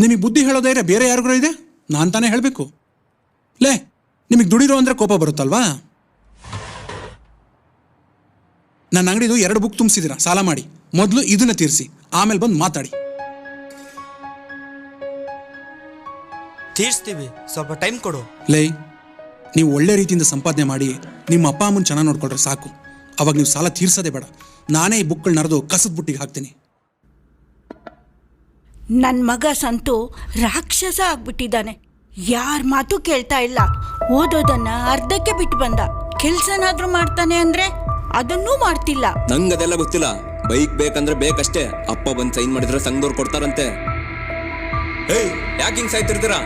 ನಿಮಗೆ ಬುದ್ಧಿ ಹೇಳೋದೇ ಬೇರೆ ಯಾರಿಗೂ ಇದೆ? ನಾನು ತಾನೇ ಹೇಳಬೇಕು. ಲೇ, ನಿಮಗೆ ದುಡಿರೋ ಅಂದ್ರೆ ಕೋಪ ಬರುತ್ತಲ್ವಾ? ನನ್ನ ಅಂಗಡಿದು 2 ಬುಕ್ ತುಂಬಿಸಿದಿರ ಸಾಲ ಮಾಡಿ. ಮೊದಲು ಇದನ್ನ ತೀರಿಸಿ, ಆಮೇಲೆ ಬಂದು ಮಾತಾಡಿ. ತೀರ್ಸ್ತೀವಿ, ಸ್ವಲ್ಪ ಟೈಮ್ ಕೊಡು. ಲೇ, ನೀವು ಒಳ್ಳೆ ರೀತಿಯಿಂದ ಸಂಪಾದನೆ ಮಾಡಿ ನಿಮ್ಮ ಅಪ್ಪ ಅಮ್ಮನ ಚೆನ್ನಾಗಿ ನೋಡ್ಕೊಳ್ರೆ ಸಾಕು. ಅವಾಗ ನೀವು ಸಾಲ ತೀರ್ಸೋದೇ ಬೇಡ. ನಾನೇ ಈ ಬುಕ್ಗಳನ್ನ ನರೆದು ಕಸದ ಬುಟ್ಟಿಗೆ ಹಾಕ್ತೀನಿ. ನನ್ನ ಮಗ ಸಂತು ರಾಕ್ಷಸ ಆಗ್ಬಿಟ್ಟಿದ್ದಾನೆ. ಯಾರ ಮಾತು ಕೇಳ್ತಾ ಇಲ್ಲ. ಓದೋದನ್ನ ಅರ್ಧಕ್ಕೆ ಬಿಟ್ಟು ಬಂದ. ಕೆಲ್ಸನಾದ್ರೂ ಮಾಡ್ತಾನೆ ಅಂದ್ರೆ ಅದನ್ನೂ ಮಾಡ್ತಿಲ್ಲ. ನಂಗೆ ಅದೆಲ್ಲ ಗೊತ್ತಿಲ್ಲ. ಬೈಕ್ ಬೇಕಂದ್ರೆ ಬೇಕಷ್ಟೇ. ಅಪ್ಪ ಬಂದು ಸೈನ್ ಮಾಡಿದ್ರೆ ಸಂಘದವ್ರು ಕೊಡ್ತಾರಂತೆ. ಯಾಕೆ ಹಿಂಗ್ ಸಾಯ್ತಿರ್ತೀರಾ?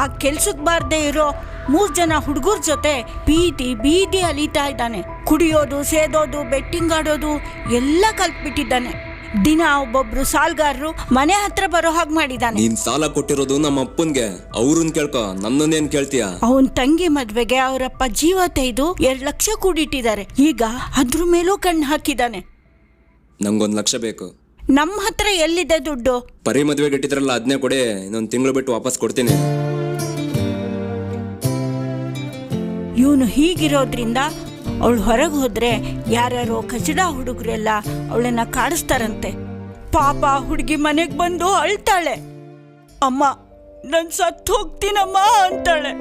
ಆ ಕೆಲ್ಸಕ್ಕೆ ಬಾರ್ದೇ ಇರೋ 3 ಜನ ಹುಡುಗರ ಜೊತೆ ಬೀದಿ ಅಲಿತಾ ಇದ್ದಾನೆ. ಕುಡಿಯೋದು, ಸೇದೋದು, ಬೆಟ್ಟಿಂಗ್ ಆಡೋದು ಎಲ್ಲ ಕಲ್ತ್ಬಿಟ್ಟಿದ್ದಾನೆ. ದಿನ ಒಬ್ಬೊಬ್ರು ಸಾಲ್ಗಾರರು ಮನೆ ಹತ್ರ ಬರೋ ಹಾಗೆ ಮಾಡಿದ್ದಾನೆ. ನೀನ್ ಸಾಲ ಕೊಟ್ಟಿರೋದು ನಮ್ಮ ಅಪ್ಪನ್ಗೆ, ಅವ್ರನ್ನ ಕೇಳ್ಕೊ, ನನ್ನನ್ನೇನ್ ಕೇಳ್ತೀಯ? ಅವನ್ ತಂಗಿ ಮದ್ವೆಗೆ ಅವರಪ್ಪ ಜೀವ ತೆಗೆದು 2 ಲಕ್ಷ ಕೂಡಿಟ್ಟಿದ್ದಾರೆ. ಈಗ ಅದ್ರ ಮೇಲೂ ಕಣ್ಣು ಹಾಕಿದ್ದಾನೆ. ನಮ್ಗೊಂದ್ 1 ಲಕ್ಷ ಬೇಕು. ನಮ್ಮ ಹತ್ರ ಎಲ್ಲಿದೆ ದುಡ್ಡು? ಪರಿ ಮದ್ವೆಗೆ ಇಟ್ಟಿದ್ರಲ್ಲ, ಅದನ್ನೇ ಕೊಡಿ. ಇನ್ನೊಂದು ತಿಂಗಳು ಬಿಟ್ಟು ವಾಪಸ್ ಕೊಡ್ತೀನಿ. ಇವನು ಹೀಗಿರೋದ್ರಿಂದ ಅವಳು ಹೊರಗೆ ಹೋದ್ರೆ ಯಾರ್ಯಾರೋ ಕಚಡ ಹುಡುಗರೆಲ್ಲ ಅವಳನ್ನ ಕಾಡಿಸ್ತಾರಂತೆ. ಪಾಪ ಹುಡುಗಿ ಮನೆಗೆ ಬಂದು ಅಳ್ತಾಳೆ. ಅಮ್ಮ, ನಾನು ಸತ್ತು ಹೋಗ್ತೀನಮ್ಮ ಅಂತಾಳೆ.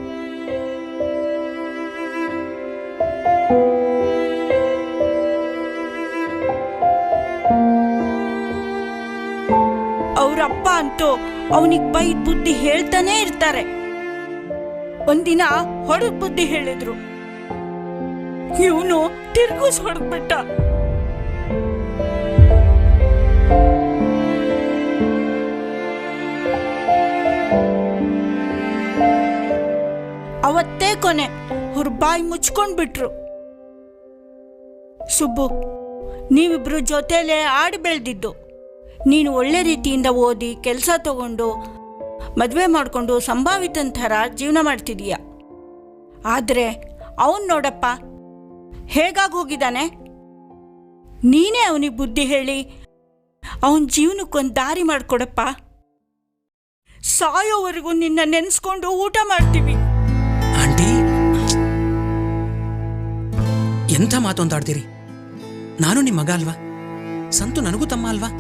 ಅವರಪ್ಪ ಅಂತೂ ಅವನಿಗೆ ಬೈದ್ ಬುದ್ಧಿ ಹೇಳ್ತಾನೆ ಇರ್ತಾರೆ. ಒಂದಿನ ಹೊಡೆದ್ ಬುದ್ಧಿ ಹೇಳಿದ್ರು. ಇವನು ತಿರ್ಗಿಸ್ ಹೊಡೆದ್ಬಿಟ್ಟ. ಅವತ್ತೇ ಕೊನೆ, ಅವ್ರ ಬಾಯಿ ಮುಚ್ಕೊಂಡ್ಬಿಟ್ರು. ಸುಬ್ಬು, ನೀವಿಬ್ರು ಜೊತೆಲೇ ಆಡಿ ಬೆಳೆದಿದ್ದು. ನೀನು ಒಳ್ಳೆ ರೀತಿಯಿಂದ ಓದಿ ಕೆಲಸ ತಗೊಂಡು ಮದುವೆ ಮಾಡಿಕೊಂಡು ಸಂಭಾವಿತನ ಥರ ಜೀವನ ಮಾಡ್ತಿದೀಯ. ಆದರೆ ಅವನು ನೋಡಪ್ಪ ಹೇಗಾಗಿ ಹೋಗಿದ್ದಾನೆ. ನೀನೇ ಅವನಿಗೆ ಬುದ್ಧಿ ಹೇಳಿ ಅವನ ಜೀವನಕ್ಕೊಂದು ದಾರಿ ಮಾಡಿಕೊಡಪ್ಪ. ಸಾಯೋವರೆಗೂ ನಿನ್ನ ನೆನೆಸ್ಕೊಂಡು ಊಟ ಮಾಡ್ತೀವಿ. ಆಂಟಿ, ಎಂಥ ಮಾತು ಅಂತ ಆಡ್ತೀರಿ? ನಾನು ನಿಮ್ಮ ಮಗ ಅಲ್ವಾ? ಸಂತು ನನಗೂ ತಮ್ಮ ಅಲ್ವಾ?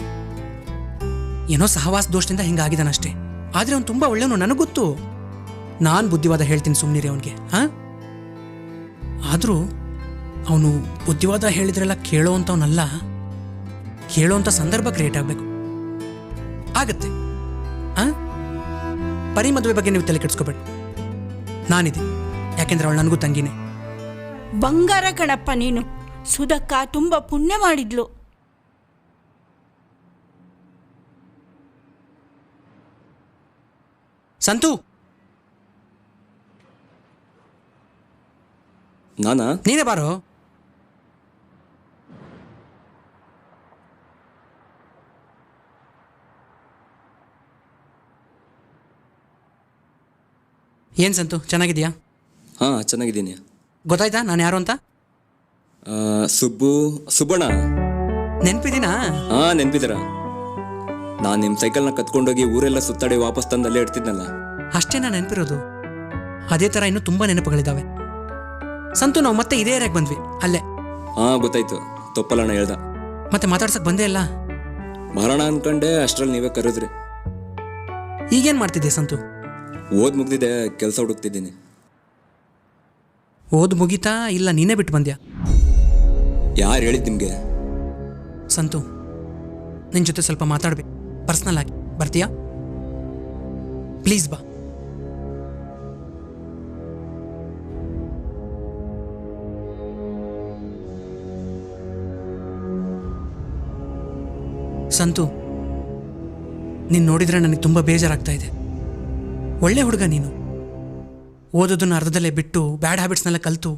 ಏನೋ ಸಹವಾಸ ದೋಷದಿಂದ ಹಿಂಗಾಗಿದ್ದಾನಷ್ಟೇ. ಆದರೆ ಅವ್ನು ತುಂಬ ಒಳ್ಳೆಯವನು, ನನಗೆ ಗೊತ್ತು. ನಾನು ಬುದ್ಧಿವಾದ ಹೇಳ್ತೀನಿ, ಸುಮ್ಮನಿರಿ ಅವನಿಗೆ. ಹಾಂ, ಆದರೂ ಅವನು ಬುದ್ಧಿವಾದ ಹೇಳಿದ್ರೆಲ್ಲ ಕೇಳೋ ಅಂಥವನಲ್ಲ. ಕೇಳೋ ಅಂಥ ಸಂದರ್ಭ ಕ್ರಿಯೇಟ್ ಆಗಬೇಕು. ಆಗತ್ತೆ. ಹಾಂ, ಪರಿ ಮದುವೆ ಬಗ್ಗೆ ನೀವು ತಲೆ ಕೆಡಿಸ್ಕೋಬೇಡಿ. ನಾನಿದೆ, ಯಾಕೆಂದ್ರೆ ಅವಳು ನನಗೂ ತಂಗಿನೇ. ಬಂಗಾರ ಕಣಪ್ಪ ನೀನು. ಸುಧಕ್ಕ ತುಂಬ ಪುಣ್ಯ ಮಾಡಿದ್ಲು. ಸಂತು, ನಾನಾ? ನೀನೇ ಬಾರೋ. ಏನ್ ಸಂತು, ಚೆನ್ನಾಗಿದ್ಯಾ? ಹಾಂ, ಚೆನ್ನಾಗಿದ್ದೀನಿ. ಗೊತ್ತಾಯ್ತಾ ನಾನು ಯಾರು ಅಂತ? ಸುಬ್ಬಣ್ಣ. ನೆನ್ಪಿದ್ದೀನಾ? ಹಾಂ, ನೆನ್ಪಿದ್ದೀರ. ನಾನು ನಿಮ್ಮ ಸೈಕಲ್ನ ಕತ್ಕೊಂಡೋಗಿ ಊರೆಲ್ಲ ಸುತ್ತಾಡಿ ವಾಪಸ್ ತಂದು ಅಲ್ಲೇ ಇಡ್ತಿದ್ನಲ್ಲ. ಅಷ್ಟೇ ನಾನು ನೆನಪಿರೋದು. ಅದೇ ಥರ ಇನ್ನೂ ತುಂಬ ನೆನಪುಗಳಿದ್ದಾವೆ. ಸಂತು, ನಾವು ಮತ್ತೆ ಇದೇ ಏರಿಯಾಗೆ ಬಂದ್ವಿ, ಅಲ್ಲೇ. ಹಾಂ, ಗೊತ್ತಾಯ್ತು. ತೊಪ್ಪಲಣ್ಣ ಹೇಳ್ದ. ಮತ್ತೆ ಮಾತಾಡ್ಸಕ್ ಬಂದೇ ಇಲ್ಲ. ಬರೋಣ ಅನ್ಕೊಂಡೆ, ಅಷ್ಟ್ರಲ್ಲಿ ನೀವೇ ಕರೆದ್ರಿ. ಈಗೇನು ಮಾಡ್ತಿದ್ದೆ ಸಂತು? ಓದ್ ಮುಗ್ದಿದೆ, ಕೆಲಸ ಹುಡುಕ್ತಿದ್ದೀನಿ. ಓದ್ ಮುಗೀತಾ ಇಲ್ಲ ನೀನೇ ಬಿಟ್ಟು ಬಂದ್ಯಾ? ಯಾರು ಹೇಳಿದ್ ನಿಮಗೆ? ಸಂತು, ನಿನ್ನ ಜೊತೆ ಸ್ವಲ್ಪ ಮಾತಾಡ್ಬೇಕು, ಪರ್ಸ್ನಲ್ ಆಗಿ. ಬರ್ತೀಯಾ ಪ್ಲೀಸ್? ಬಾ. ಸಂತು, ನೀನು ನೋಡಿದ್ರೆ ನನಗೆ ತುಂಬ ಬೇಜಾರಾಗ್ತಾ ಇದೆ. ಒಳ್ಳೆ ಹುಡುಗ ನೀನು. ಓದೋದನ್ನು ಅರ್ಧದಲ್ಲೇ ಬಿಟ್ಟು ಬ್ಯಾಡ್ ಹ್ಯಾಬಿಟ್ಸ್ನೆಲ್ಲ ಕಲಿತು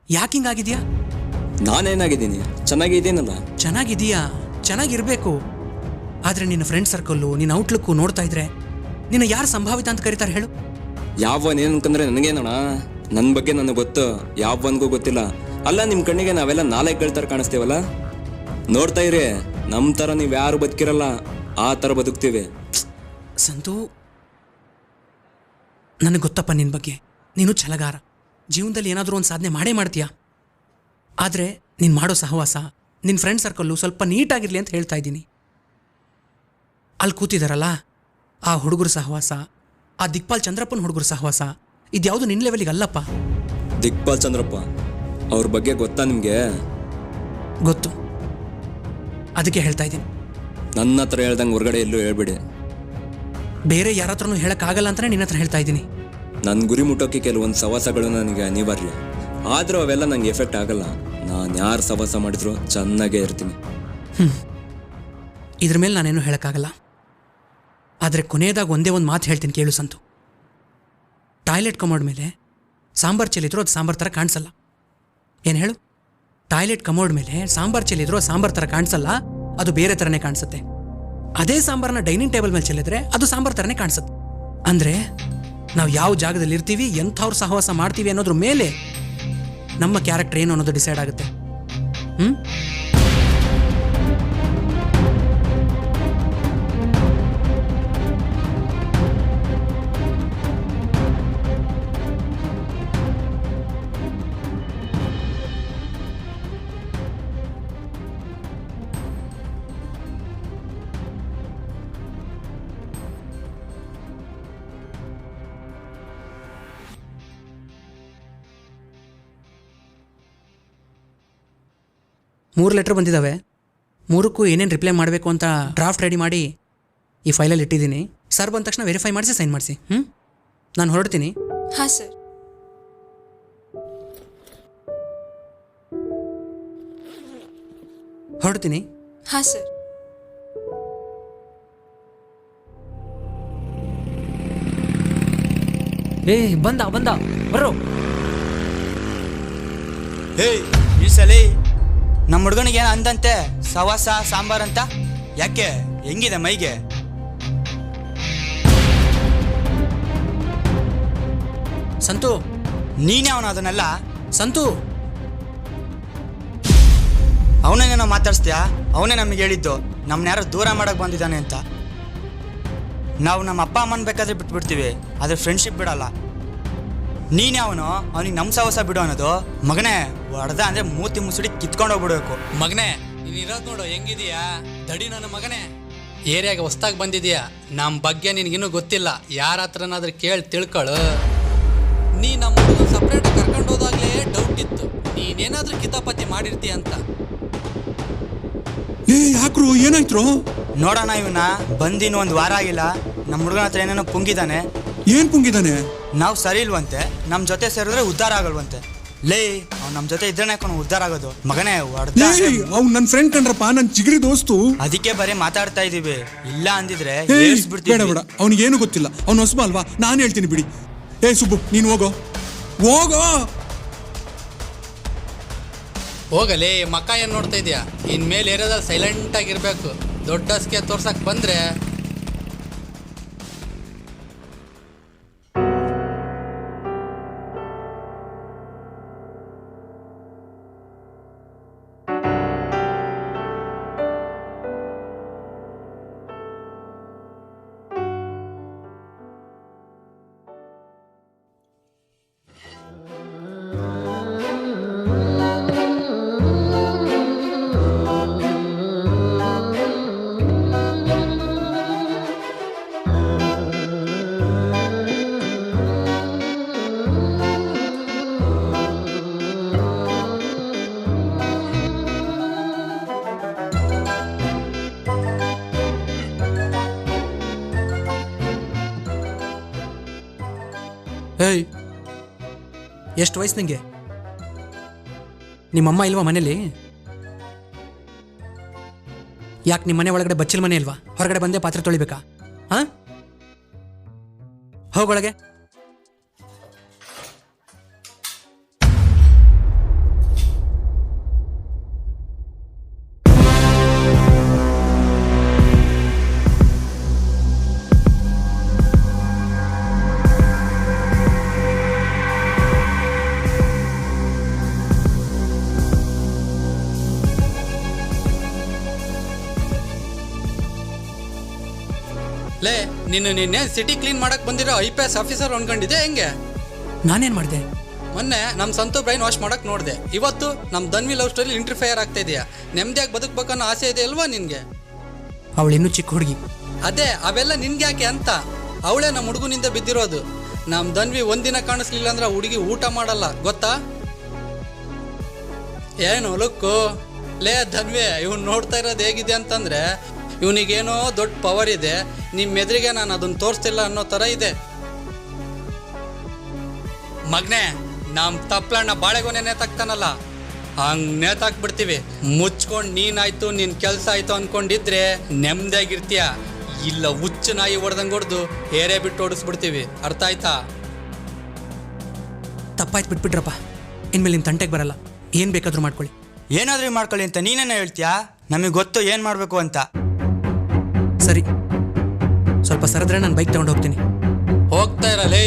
ಯಾಕೆ ಹಿಂಗಾಗಿದೆಯಾ? ನಾನೇನಾಗಿದ್ದೀನಿ? ಚೆನ್ನಾಗಿದ್ದೀನಲ್ಲ. ಚೆನ್ನಾಗಿದೀಯಾ, ಚೆನ್ನಾಗಿರ್ಬೇಕು. ಆದರೆ ನಿನ್ನ ಫ್ರೆಂಡ್ ಸರ್ಕಲ್ಲು, ನಿನ್ನ ಔಟ್ಲುಕ್ಕು ನೋಡ್ತಾ ಇದ್ರೆ ನಿನ್ನ ಯಾರು ಸಂಭಾವಿತ ಅಂತ ಕರೀತಾರೆ ಹೇಳು? ಯಾವನೇನು ಅನ್ಕಂದ್ರೆ ನನಗೇನೋಣ, ನನ್ನ ಬಗ್ಗೆ ನನಗೆ ಗೊತ್ತು, ಯಾವನ್ಗೂ ಗೊತ್ತಿಲ್ಲ. ಅಲ್ಲ, ನಿಮ್ಮ ಕಣ್ಣಿಗೆ ನಾವೆಲ್ಲ ನಾಲ್ಕು ಥರ ಕಾಣಿಸ್ತೀವಲ್ಲ. ನೋಡ್ತಾ ಇರಿ, ನಮ್ಮ ಥರ ನೀವು ಯಾರು ಬದುಕಿರಲ್ಲ, ಆ ಥರ ಬದುಕ್ತೀವಿ. ಸಂತು, ನನಗೆ ಗೊತ್ತಪ್ಪ ನಿನ್ನ ಬಗ್ಗೆ. ನೀನು ಛಲಗಾರ, ಜೀವನದಲ್ಲಿ ಏನಾದರೂ ಒಂದು ಸಾಧನೆ ಮಾಡೇ ಮಾಡ್ತೀಯಾ. ಆದರೆ ನೀನು ಮಾಡೋ ಸಹವಾಸ, ನಿನ್ನ ಫ್ರೆಂಡ್ ಸರ್ಕಲ್ಲು ಸ್ವಲ್ಪ ನೀಟಾಗಿರಲಿ ಅಂತ ಹೇಳ್ತಾ ಇದ್ದೀನಿ. ಅಲ್ಲಿ ಕೂತಿದಾರಲ್ಲ ಆ ಹುಡುಗರ ಸಹವಾಸ, ಆ ದಿಕ್ಪಾಲ್ ಚಂದ್ರಪ್ಪನ ಹುಡುಗರ ಸಹವಾಸ, ಇದ್ಯಾವುದು ನಿನ್ನ ಲೆವೆಲಿಗೆ ಅಲ್ಲಪ್ಪ. ದಿಕ್ಪಾಲ್ ಚಂದ್ರಪ್ಪ ಅವ್ರ ಬಗ್ಗೆ ಗೊತ್ತಾ ನಿಮಗೆ? ಗೊತ್ತು, ಅದಕ್ಕೆ ಹೇಳ್ತಾ ಇದ್ದೀನಿ. ನನ್ನ ಹತ್ರ ಹೇಳ್ದಂಗೆ ಹೊರಗಡೆ ಎಲ್ಲೂ ಹೇಳ್ಬೇಡಿ. ಬೇರೆ ಯಾರ ಹತ್ರನೂ ಹೇಳೋಕ್ಕಾಗಲ್ಲ ಅಂತಲೇ ನಿನ್ನ ಹತ್ರ ಹೇಳ್ತಾ ಇದ್ದೀನಿ. ನನ್ನ ಗುರಿ ಮುಟ್ಟೋಕ್ಕೆ ಕೆಲವೊಂದು ಸವಾಸಗಳು ನನಗೆ ಅನಿವಾರ್ಯ. ಆದರೂ ಅವೆಲ್ಲ ನಂಗೆ ಎಫೆಕ್ಟ್ ಆಗಲ್ಲ. ನಾನು ಯಾರು ಸವಾಸ ಮಾಡಿದ್ರು ಚೆನ್ನಾಗೇ ಇರ್ತೀನಿ. ಇದ್ರ ಮೇಲೆ ನಾನೇನು ಹೇಳೋಕ್ಕಾಗಲ್ಲ. ಆದರೆ ಕೊನೆಯದಾಗ ಒಂದೇ ಒಂದು ಮಾತು ಹೇಳ್ತೀನಿ, ಕೇಳು ಸಂತು. ಟಾಯ್ಲೆಟ್ ಕಮೋಡ್ ಮೇಲೆ ಸಾಂಬಾರು ಚೆಲ್ಲಿದ್ರು ಅದು ಸಾಂಬಾರು ಥರ ಕಾಣಿಸಲ್ಲ. ಏನು ಹೇಳು? ಟಾಯ್ಲೆಟ್ ಕಮೋಡ್ ಮೇಲೆ ಸಾಂಬಾರು ಚೆಲ್ಲಿದ್ರು ಅದು ಸಾಂಬಾರು ಥರ ಕಾಣಿಸಲ್ಲ, ಅದು ಬೇರೆ ಥರನೇ ಕಾಣಿಸುತ್ತೆ. ಅದೇ ಸಾಂಬಾರನ್ನ ಡೈನಿಂಗ್ ಟೇಬಲ್ ಮೇಲೆ ಚೆಲ್ಲಿದ್ರೆ ಅದು ಸಾಂಬಾರು ಥರನೇ ಕಾಣಿಸುತ್ತೆ. ಅಂದರೆ ನಾವು ಯಾವ ಜಾಗದಲ್ಲಿ ಇರ್ತೀವಿ, ಎಂಥವ್ರ ಸಹವಾಸ ಮಾಡ್ತೀವಿ ಅನ್ನೋದ್ರ ಮೇಲೆ ನಮ್ಮ ಕ್ಯಾರೆಕ್ಟರ್ ಏನು ಅನ್ನೋದು ಡಿಸೈಡ್ ಆಗುತ್ತೆ. ಮೂರು ಲೆಟ್ರ್ ಬಂದಿದ್ದಾವೆ. ಮೂರಕ್ಕೂ ಏನೇನು ರಿಪ್ಲೈ ಮಾಡಬೇಕು ಅಂತ ಡ್ರಾಫ್ಟ್ ರೆಡಿ ಮಾಡಿ ಈ ಫೈಲಲ್ಲಿ ಇಟ್ಟಿದ್ದೀನಿ. ಸರ್ ಬಂದ ತಕ್ಷಣ ವೆರಿಫೈ ಮಾಡಿಸಿ ಸೈನ್ ಮಾಡಿಸಿ. ನಾನು ಹೊರಡ್ತೀನಿ. ಹಾಂ ಸರ್. ಹೊರಡ್ತೀನಿ. ಹಾಂ ಸರ್. ಏ ಬಂದ ಬರೋ. ಏಯ್ ಈ ಸಲಿ ನಮ್ಮ ಹುಡುಗನಿಗೆ ಏನು ಅಂದಂತೆ ಸವಾಸ ಸಾಂಬಾರ್ ಅಂತ? ಯಾಕೆ ಹೆಂಗಿದೆ ಮೈಗೆ? ಸಂತು, ನೀನೇ ಅವನು ಅದನ್ನೆಲ್ಲ? ಸಂತು, ಅವನೇನೇನೋ ಮಾತಾಡ್ಸ್ತೀಯಾ? ಅವನೇ ನಮಗೆ ಹೇಳಿದ್ದು ನಮ್ಮನ್ನ ಯಾರೋ ದೂರ ಮಾಡಕ್ಕೆ ಬಂದಿದ್ದಾನೆ ಅಂತ. ನಾವು ನಮ್ಮ ಅಪ್ಪ ಅಮ್ಮನ ಬೇಕಾದ್ರೆ ಬಿಟ್ಬಿಡ್ತೀವಿ, ಆದರೆ ಫ್ರೆಂಡ್ಶಿಪ್ ಬಿಡಲ್ಲ. ನೀನೇ ಅವನಿಗೆ ನಮ್ಮ ಸವಸ ಬಿಡು ಅನ್ನೋದು? ಮಗನೇ ಹೊಡೆದ ಅಂದರೆ ಮೂತಿ ಮುಸುಡಿ ಕಿತ್ಕೊಂಡು ಹೋಗ್ಬಿಡ್ಬೇಕು. ಮಗನೇ ನೀನು ಇರೋದು ನೋಡು ಹೆಂಗಿದೀಯಾ ದಡಿ ನನ್ನ ಮಗನೇ. ಏರಿಯಾಗೆ ಹೊಸ್ದಾಗಿ ಬಂದಿದೀಯಾ, ನಮ್ಮ ಬಗ್ಗೆ ನಿನಗಿನ್ನೂ ಗೊತ್ತಿಲ್ಲ. ಯಾರ ಹತ್ರನಾದ್ರೂ ಕೇಳಿ ತಿಳ್ಕೊಳ್ಳು. ನೀ ನಮ್ಮ ಹುಡುಗನ ಸಪ್ರೇಟ್ ಕರ್ಕೊಂಡು ಹೋದಾಗಲೇ ಡೌಟ್ ಇತ್ತು ನೀನೇನಾದ್ರೂ ಕಿತಾಪತಿ ಮಾಡಿರ್ತೀಯ ಅಂತ. ಯಾಕ್ರು ಏನಾಯ್ತು? ನೋಡೋಣ, ಇವನ್ನ ಬಂದಿನ್ನು 1 ವಾರ ಆಗಿಲ್ಲ. ನಮ್ಮ ಹುಡುಗನ ಹತ್ರ ಏನೇನೋ ಪುಂಗಿದಾನೆ. ಏನ್ ಪುಂಗಿದಾನೆ? ನಾವು ಸರಿ ಇಲ್ವಂತೆ, ನಮ್ಮ ಜೊತೆ ಸೇರಿದ್ರೆ ಉದ್ಧಾರ ಆಗಲ್ವಂತೆ. ಲೇ ಅವ್ನು ನಮ್ಮ ಜೊತೆ ಇದ್ರೆ ಉದ್ಧಾರ ಆಗೋದು. ಮಗನೇ ಹೊಡೆದ. ಅವ್ನು ನನ್ನ ಫ್ರೆಂಡ್ ಕಂಡ್ರಪ್ಪ, ನನ್ನ ಚಿಗರಿ ದೋಸ್ತು. ಅದಕ್ಕೆ ಬರೀ ಮಾತಾಡ್ತಾ ಇದೀವಿ, ಇಲ್ಲ ಅಂದಿದ್ರೆ ಬೇಡ ಬೇಡ, ಅವನಿಗೇನು ಗೊತ್ತಿಲ್ಲ, ಅವ್ನು ಹೊಸಬ ಅಲ್ವಾ, ನಾನು ಹೇಳ್ತೀನಿ ಬಿಡಿ. ಸುಬ್ಬು ನೀನು ಹೋಗೋ. ಹೋಗಲೇ ಮಕ್ಕ ಏನು ನೋಡ್ತಾ ಇದೆಯಾ? ಇನ್ಮೇಲೆ ಏರಿಯಾದಲ್ಲಿ ಸೈಲೆಂಟ್ ಆಗಿರ್ಬೇಕು. ದೊಡ್ಡ ಹಸ್ಗೆ ತೋರ್ಸಕ್ ಬಂದ್ರೆ ಏಯ್, ಎಷ್ಟು ವಯಸ್ಸು ನಿಂಗೆ? ನಿಮ್ಮಮ್ಮ ಇಲ್ವಾ ಮನೇಲಿ? ಯಾಕೆ ನಿಮ್ಮ ಮನೆ ಒಳಗಡೆ ಬಚ್ಚಲ್ ಮನೆ ಇಲ್ವಾ? ಹೊರಗಡೆ ಬಂದೇ ಪಾತ್ರೆ ತೊಳಿಬೇಕಾ? ಹಾಂ, ಹೋಗೊಳಗೆ. ಲೇ ನಿನ್ನೆ ಸಿಟಿ ಕ್ಲೀನ್ ಮಾಡಕ್ ಬಂದಿರೋ IPS ಆಫೀಸರ್ ಅನ್ಕೊಂಡಿದ್ದೆ ಹೆಂಗೆ? ನಾನೇನು ಮಾಡಿದೆ? ಮೊನ್ನೆ ನಮ್ಮ ಸಂತು ಬ್ರೈನ್ ವಾಶ್ ಮಾಡಕ್ ನೋಡಿದೆ. ಇವತ್ತು ನಮ್ಮ ಧನ್ವಿ ಲವ್ ಸ್ಟೋರಿ ಇಂಟರ್ಫಿಯರ್ ಆಗ್ತಾ ಇದೆಯಾ? ನೆಮ್ಮದಿಯಾಗಿ ಬದುಕಬೇಕನ್ನೋ ಆಸೆ ಇದೆ ಅಲ್ವಾ ನಿನ್ಗೆ? ಅವಳು ಇನ್ನೂ ಚಿಕ್ಕ ಹುಡುಗಿ. ಅದೇ ಅವೆಲ್ಲ ನಿನ್ಗೆ ಯಾಕೆ ಅಂತ. ಅವಳೇ ನಮ್ಮ ಹುಡುಗನಿಂದ ಬಿದ್ದಿರೋದು. ನಮ್ಮ ಧನ್ವಿ ಒಂದಿನ ಕಾಣಿಸ್ಲಿಲ್ಲ ಅಂದ್ರೆ ಹುಡುಗಿ ಊಟ ಮಾಡಲ್ಲ, ಗೊತ್ತಾ? ಏನು ಲುಕ್ಕು? ಲೇ ಧನ್ವಿ, ಇವ್ನು ನೋಡ್ತಾ ಇರೋದು ಹೇಗಿದೆ ಅಂತಂದ್ರೆ ಇವನಿಗೇನೋ ದೊಡ್ಡ ಪವರ್ ಇದೆ, ನಿಮ್ಮ ಎದುರಿಗೆ ನಾನು ಅದನ್ನು ತೋರಿಸ್ತಿಲ್ಲ ಅನ್ನೋ ಥರ ಇದೆ. ಮಗನೇ, ನಮ್ಮ ತಪ್ಪಲಣ್ಣ ಬಾಳೆಗೊನೆ ನೇತಾಕ್ತಾನಲ್ಲ, ಹಂಗೆ ನೇತಾಕ್ಬಿಡ್ತೀವಿ. ಮುಚ್ಕೊಂಡು ನೀನಾಯ್ತು ನಿನ್ನ ಕೆಲಸ ಆಯ್ತು ಅನ್ಕೊಂಡಿದ್ರೆ ನೆಮ್ಮದಿಯಾಗಿರ್ತೀಯ. ಇಲ್ಲ ಹುಚ್ಚು ನಾಯಿ ಹೊಡೆದಂಗೆ ಹೊಡೆದು ಏರೇ ಬಿಟ್ಟು ಓಡಿಸ್ಬಿಡ್ತೀವಿ. ಅರ್ಥ ಆಯ್ತಾ? ತಪ್ಪಾಯ್ತು, ಬಿಟ್ಬಿಟ್ರಪ್ಪ. ಇನ್ಮೇಲೆ ನಿಮ್ಮ ತಂಟೆಗೆ ಬರಲ್ಲ. ಏನು ಬೇಕಾದರೂ ಮಾಡ್ಕೊಳ್ಳಿ. ಏನಾದ್ರೂ ಮಾಡ್ಕೊಳ್ಳಿ ಅಂತ ನೀನೇನೇ ಹೇಳ್ತೀಯಾ? ನಮಗೆ ಗೊತ್ತು ಏನು ಮಾಡಬೇಕು ಅಂತ. ಸರಿ, ಸ್ವಲ್ಪ ಸರದ್ರೆ ನಾನು ಬೈಕ್ ತಗೊಂಡು ಹೋಗ್ತೀನಿ. ಹೋಗ್ತಾ ಇರಲೇ.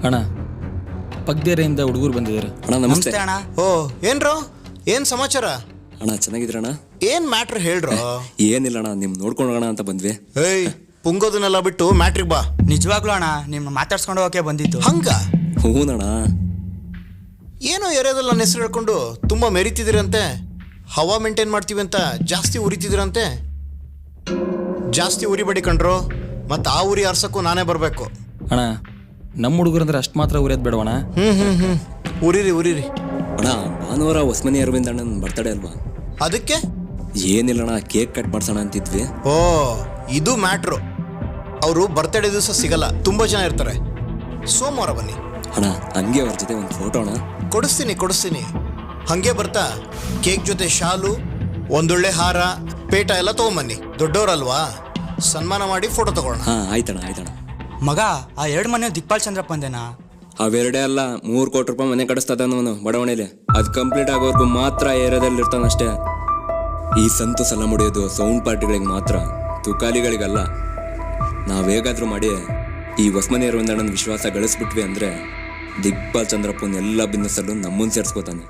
ಅಣ್ಣ, ಪಗ್ದೇರೆಯಿಂದ ಹುಡುಗರು ಬಂದಿದ್ದಾರೆ. ಅಣ್ಣ ನಮಸ್ತೆ. ಅಣ್ಣ. ಓ ಏನ್ರೋ, ಏನ್ ಸಮಾಚಾರ? ಅಣ್ಣ ಚೆನ್ನಾಗಿದ್ರಣ್ಣ? ಏನ್ ಮ್ಯಾಟ್ರ್ ಹೇಳ್ರೋ? ಏನಿಲ್ಲ ಅಣ್ಣ, ನಿಮ್ ನೋಡ್ಕೊಂಡು ಹೋಗೋಣ ಅಂತ ಬಂದ್ವಿ. ಏಯ್, ಪುಂಗೋದನ್ನೆಲ್ಲ ಬಿಟ್ಟು ಮ್ಯಾಟ್ರಿಗ್ ಬಾ. ನಿಜವಾಗ್ಲೂ ಅಣ್ಣ, ನಿಮ್ಮ ಮಾತಾಡ್ಸ್ಕೊಂಡು ಹೋಗೋಕೆ ಬಂದಿತ್ತು. ಹಂಗ? ಹೂನಣ್ಣ. ಏನೋ ಏರಿಯಾದಲ್ಲಿ ನನ್ನ ಹೆಸರು ಹೇಳ್ಕೊಂಡು ತುಂಬಾ ಮೆರಿತಿದ್ದೀರಂತೆ. ಹವಾ ಮೇಂಟೈನ್ ಮಾಡ್ತೀವಿ ಅಂತ ಜಾಸ್ತಿ ಉರಿತಿದ್ದೀರಂತೆ. ಜಾಸ್ತಿ ಉರಿಬೇಡಿ ಕಣ್ರೋ, ಮತ್ತು ಆ ಊರಿ ಆರ್ಸಕ್ಕೂ ನಾನೇ ಬರಬೇಕು. ಅಣ್ಣ ನಮ್ಮ ಹುಡುಗರಂದ್ರೆ ಅಷ್ಟು ಮಾತ್ರ ಉರಿಯೋದು ಬೇಡವಣ. ಉರಿರಿ. ಅಣ್ಣ ಭಾನುವಾರ ಹೊಸ್ಮನಿ ಅರವಿಂದ್ ಅಣ್ಣನ ಬರ್ತಡೇ ಅಲ್ವಾ? ಅದಕ್ಕೆ ಏನಿಲ್ಲಣ್ಣ, ಕೇಕ್ ಕಟ್ ಮಾಡ್ಸೋಣ ಅಂತಿದ್ವಿ. ಓ, ಇದು ಮ್ಯಾಟ್ರು. ಅವರು ಬರ್ತಡೇ ದಿವಸ ಸಿಗಲ್ಲ, ತುಂಬ ಜನ ಇರ್ತಾರೆ. ಸೋಮವಾರ ಬನ್ನಿ. ಅಣ್ಣ ಹಂಗೆ ಅವ್ರ ಜೊತೆ ಒಂದು ಫೋಟೋ ಅಣ್ಣ. ಕೊಡಿಸ್ತೀನಿ. ಹಾಗೆ ಬರ್ತಾ ಕೇಕ್ ಜೊತೆ ಶಾಲು, ಒಂದೊಳ್ಳೆ ಹಾರ, ಪೇಟ ಎಲ್ಲ ತೊಗೊಂಬನ್ನಿ. ದೊಡ್ಡವರಲ್ವಾ, ಸನ್ಮಾನ ಮಾಡಿ ಫೋಟೋ ತಗೊಳ್ಳೋಣ. ಹಾಂ ಆಯ್ತಣ್ಣ. ಮಗ, ಆ 2 ಮನೆ ದಿಕ್ಪಾಲ್ ಚಂದ್ರಪ್ಪ ಅಂದೇನಾ? ಅವೆರಡೇ ಅಲ್ಲ, 3 ಕೋಟಿ ರೂಪಾಯಿ ಮನೆ ಕಡಿಸ್ತದವನು ಬಡವಣೆಯಲ್ಲಿ. ಅದು ಕಂಪ್ಲೀಟ್ ಆಗೋವರೆಗೂ ಮಾತ್ರ ಏರಿಯಾದಲ್ಲಿ ಇರ್ತಾನಷ್ಟೇ. ಈ ಸಂತು ಸಲ ಮುಡಿಯೋದು ಸೌಂಡ್ ಪಾರ್ಟಿಗಳಿಗೆ ಮಾತ್ರ, ತುಕಾಲಿಗಳಿಗಲ್ಲ. ನಾವು ಹೇಗಾದ್ರೂ ಮಾಡಿ ಈ ಹೊಸ್ಮನಿ ಅರವಿಂದಣ್ಣನ ವಿಶ್ವಾಸ ಗಳಿಸ್ಬಿಟ್ವಿ ಅಂದರೆ ದಿಕ್ಪಾಲ್ ಚಂದ್ರಪ್ಪನ ಎಲ್ಲ ಬಿಸ್ನೆಸ್ಸಲ್ಲೂ ನಮ್ಮನ್ನು ಸೇರಿಸ್ಕೋತಾನೆ.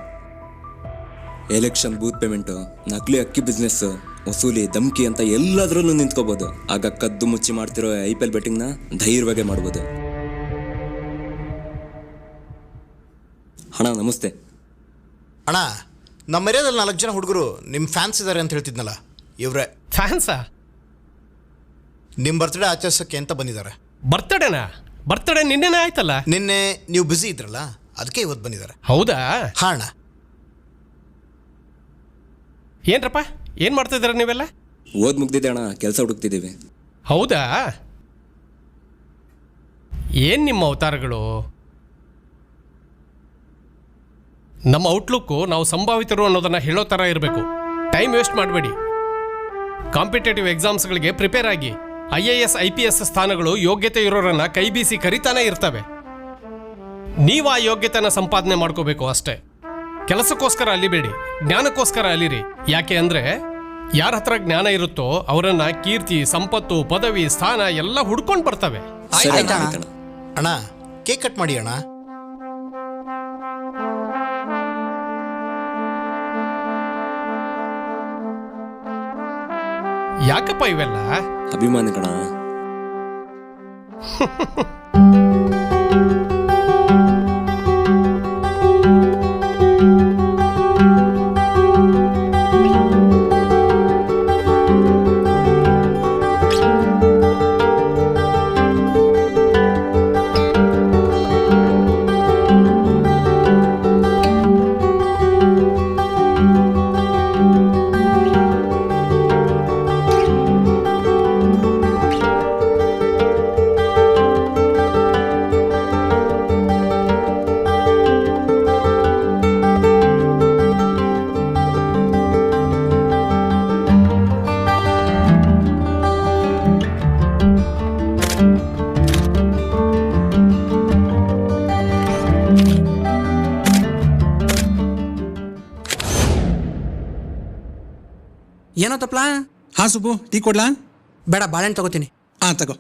ಎಲೆಕ್ಷನ್, ಬೂತ್ ಪೇಮೆಂಟು, ನಕಲಿ ಅಕ್ಕಿ ಬಿಸ್ನೆಸ್, ವಸೂಲಿ, ಧಮ್ಕಿ ಅಂತ ಎಲ್ಲದರಲ್ಲೂ ನಿಂತ್ಕೋಬೋದು. ಆಗ ಕದ್ದು ಮುಚ್ಚಿ ಮಾಡ್ತಿರೋ IPL ಬೆಟ್ಟಿಂಗ್ನ ಧೈರ್ಯವಾಗಿ ಮಾಡ್ಬೋದು. ಅಣ್ಣ ನಮಸ್ತೆ. ಅಣ್ಣ, ನಮ್ಮ ಏರಿಯಾದಲ್ಲಿ 4 ಜನ ಹುಡುಗರು ನಿಮ್ಮ ಫ್ಯಾನ್ಸ್ ಇದ್ದಾರೆ ಅಂತ ಹೇಳ್ತಿದ್ನಲ್ಲ, ಇವರೇ. ಫ್ಯಾನ್ಸಾ? ನಿಮ್ಮ ಬರ್ತ್ಡೇ ಆಚರಿಸೋಕ್ಕೆ ಅಂತ ಬಂದಿದ್ದಾರೆ. ಬರ್ತಡೇ ನಿನ್ನೆನೇ ಆಯ್ತಲ್ಲ? ನಿನ್ನೆ ನೀವು ಬ್ಯುಸಿ ಇದ್ರಲ್ಲ, ಅದಕ್ಕೆ ಇವತ್ತು ಬಂದಿದ್ದಾರೆ. ಹೌದಾ? ಹಾ ಅಣ್ಣ. ಏನ್ರಪ್ಪ, ಏನು ಮಾಡ್ತಾ ಇದ್ದೀರಾ ನೀವೆಲ್ಲ? ಓದ್ ಮುಗ್ದಿದೆ ಅಣ್ಣ, ಕೆಲಸ ಹುಡುಕ್ತಿದ್ದೀವಿ. ಹೌದಾ? ಏನು ನಿಮ್ಮ ಅವತಾರಗಳು? ನಮ್ಮ ಔಟ್ಲುಕ್ಕು ನಾವು ಸಂಭಾವಿತರು ಅನ್ನೋದನ್ನು ಹೇಳೋ ಥರ ಇರಬೇಕು. ಟೈಮ್ ವೇಸ್ಟ್ ಮಾಡಬೇಡಿ. ಕಾಂಪಿಟೇಟಿವ್ ಎಕ್ಸಾಮ್ಸ್ಗಳಿಗೆ ಪ್ರಿಪೇರ್ ಆಗಿ. IAS IPS ಸ್ಥಾನಗಳು ಯೋಗ್ಯತೆ ಇರೋರನ್ನ ಕೈ ಬೀಸಿ ಕರಿತಾನೆ ಇರ್ತವೆ. ನೀವು ಆ ಯೋಗ್ಯತೆನ ಸಂಪಾದನೆ ಮಾಡ್ಕೋಬೇಕು ಅಷ್ಟೇ. ಕೆಲಸಕ್ಕೋಸ್ಕರ ಅಲಿಬೇಡಿ, ಜ್ಞಾನಕ್ಕೋಸ್ಕರ ಅಲಿರಿ. ಯಾಕೆ ಅಂದರೆ ಯಾರ ಹತ್ರ ಜ್ಞಾನ ಇರುತ್ತೋ ಅವರನ್ನ ಕೀರ್ತಿ, ಸಂಪತ್ತು, ಪದವಿ, ಸ್ಥಾನ ಎಲ್ಲ ಹುಡ್ಕೊಂಡು ಬರ್ತವೆ. ಅಣ್ಣ, ಕೇಕ್ ಕಟ್ ಮಾಡಿ ಅಣ್ಣ. ಯಾಕಪ್ಪ ಇವೆಲ್ಲ? ಅಭಿಮಾನ ಕಣ. ಏನೋ ತಪ್ಲಾ? ಹಾಂ ಸುಬ್ಬು, ಟೀ ಕೊಡ್ಲಾ? ಬೇಡ, ಬಾಳೆಹಣ್ಣು ತಗೋತೀನಿ. ಹಾಂ ತಗೋ.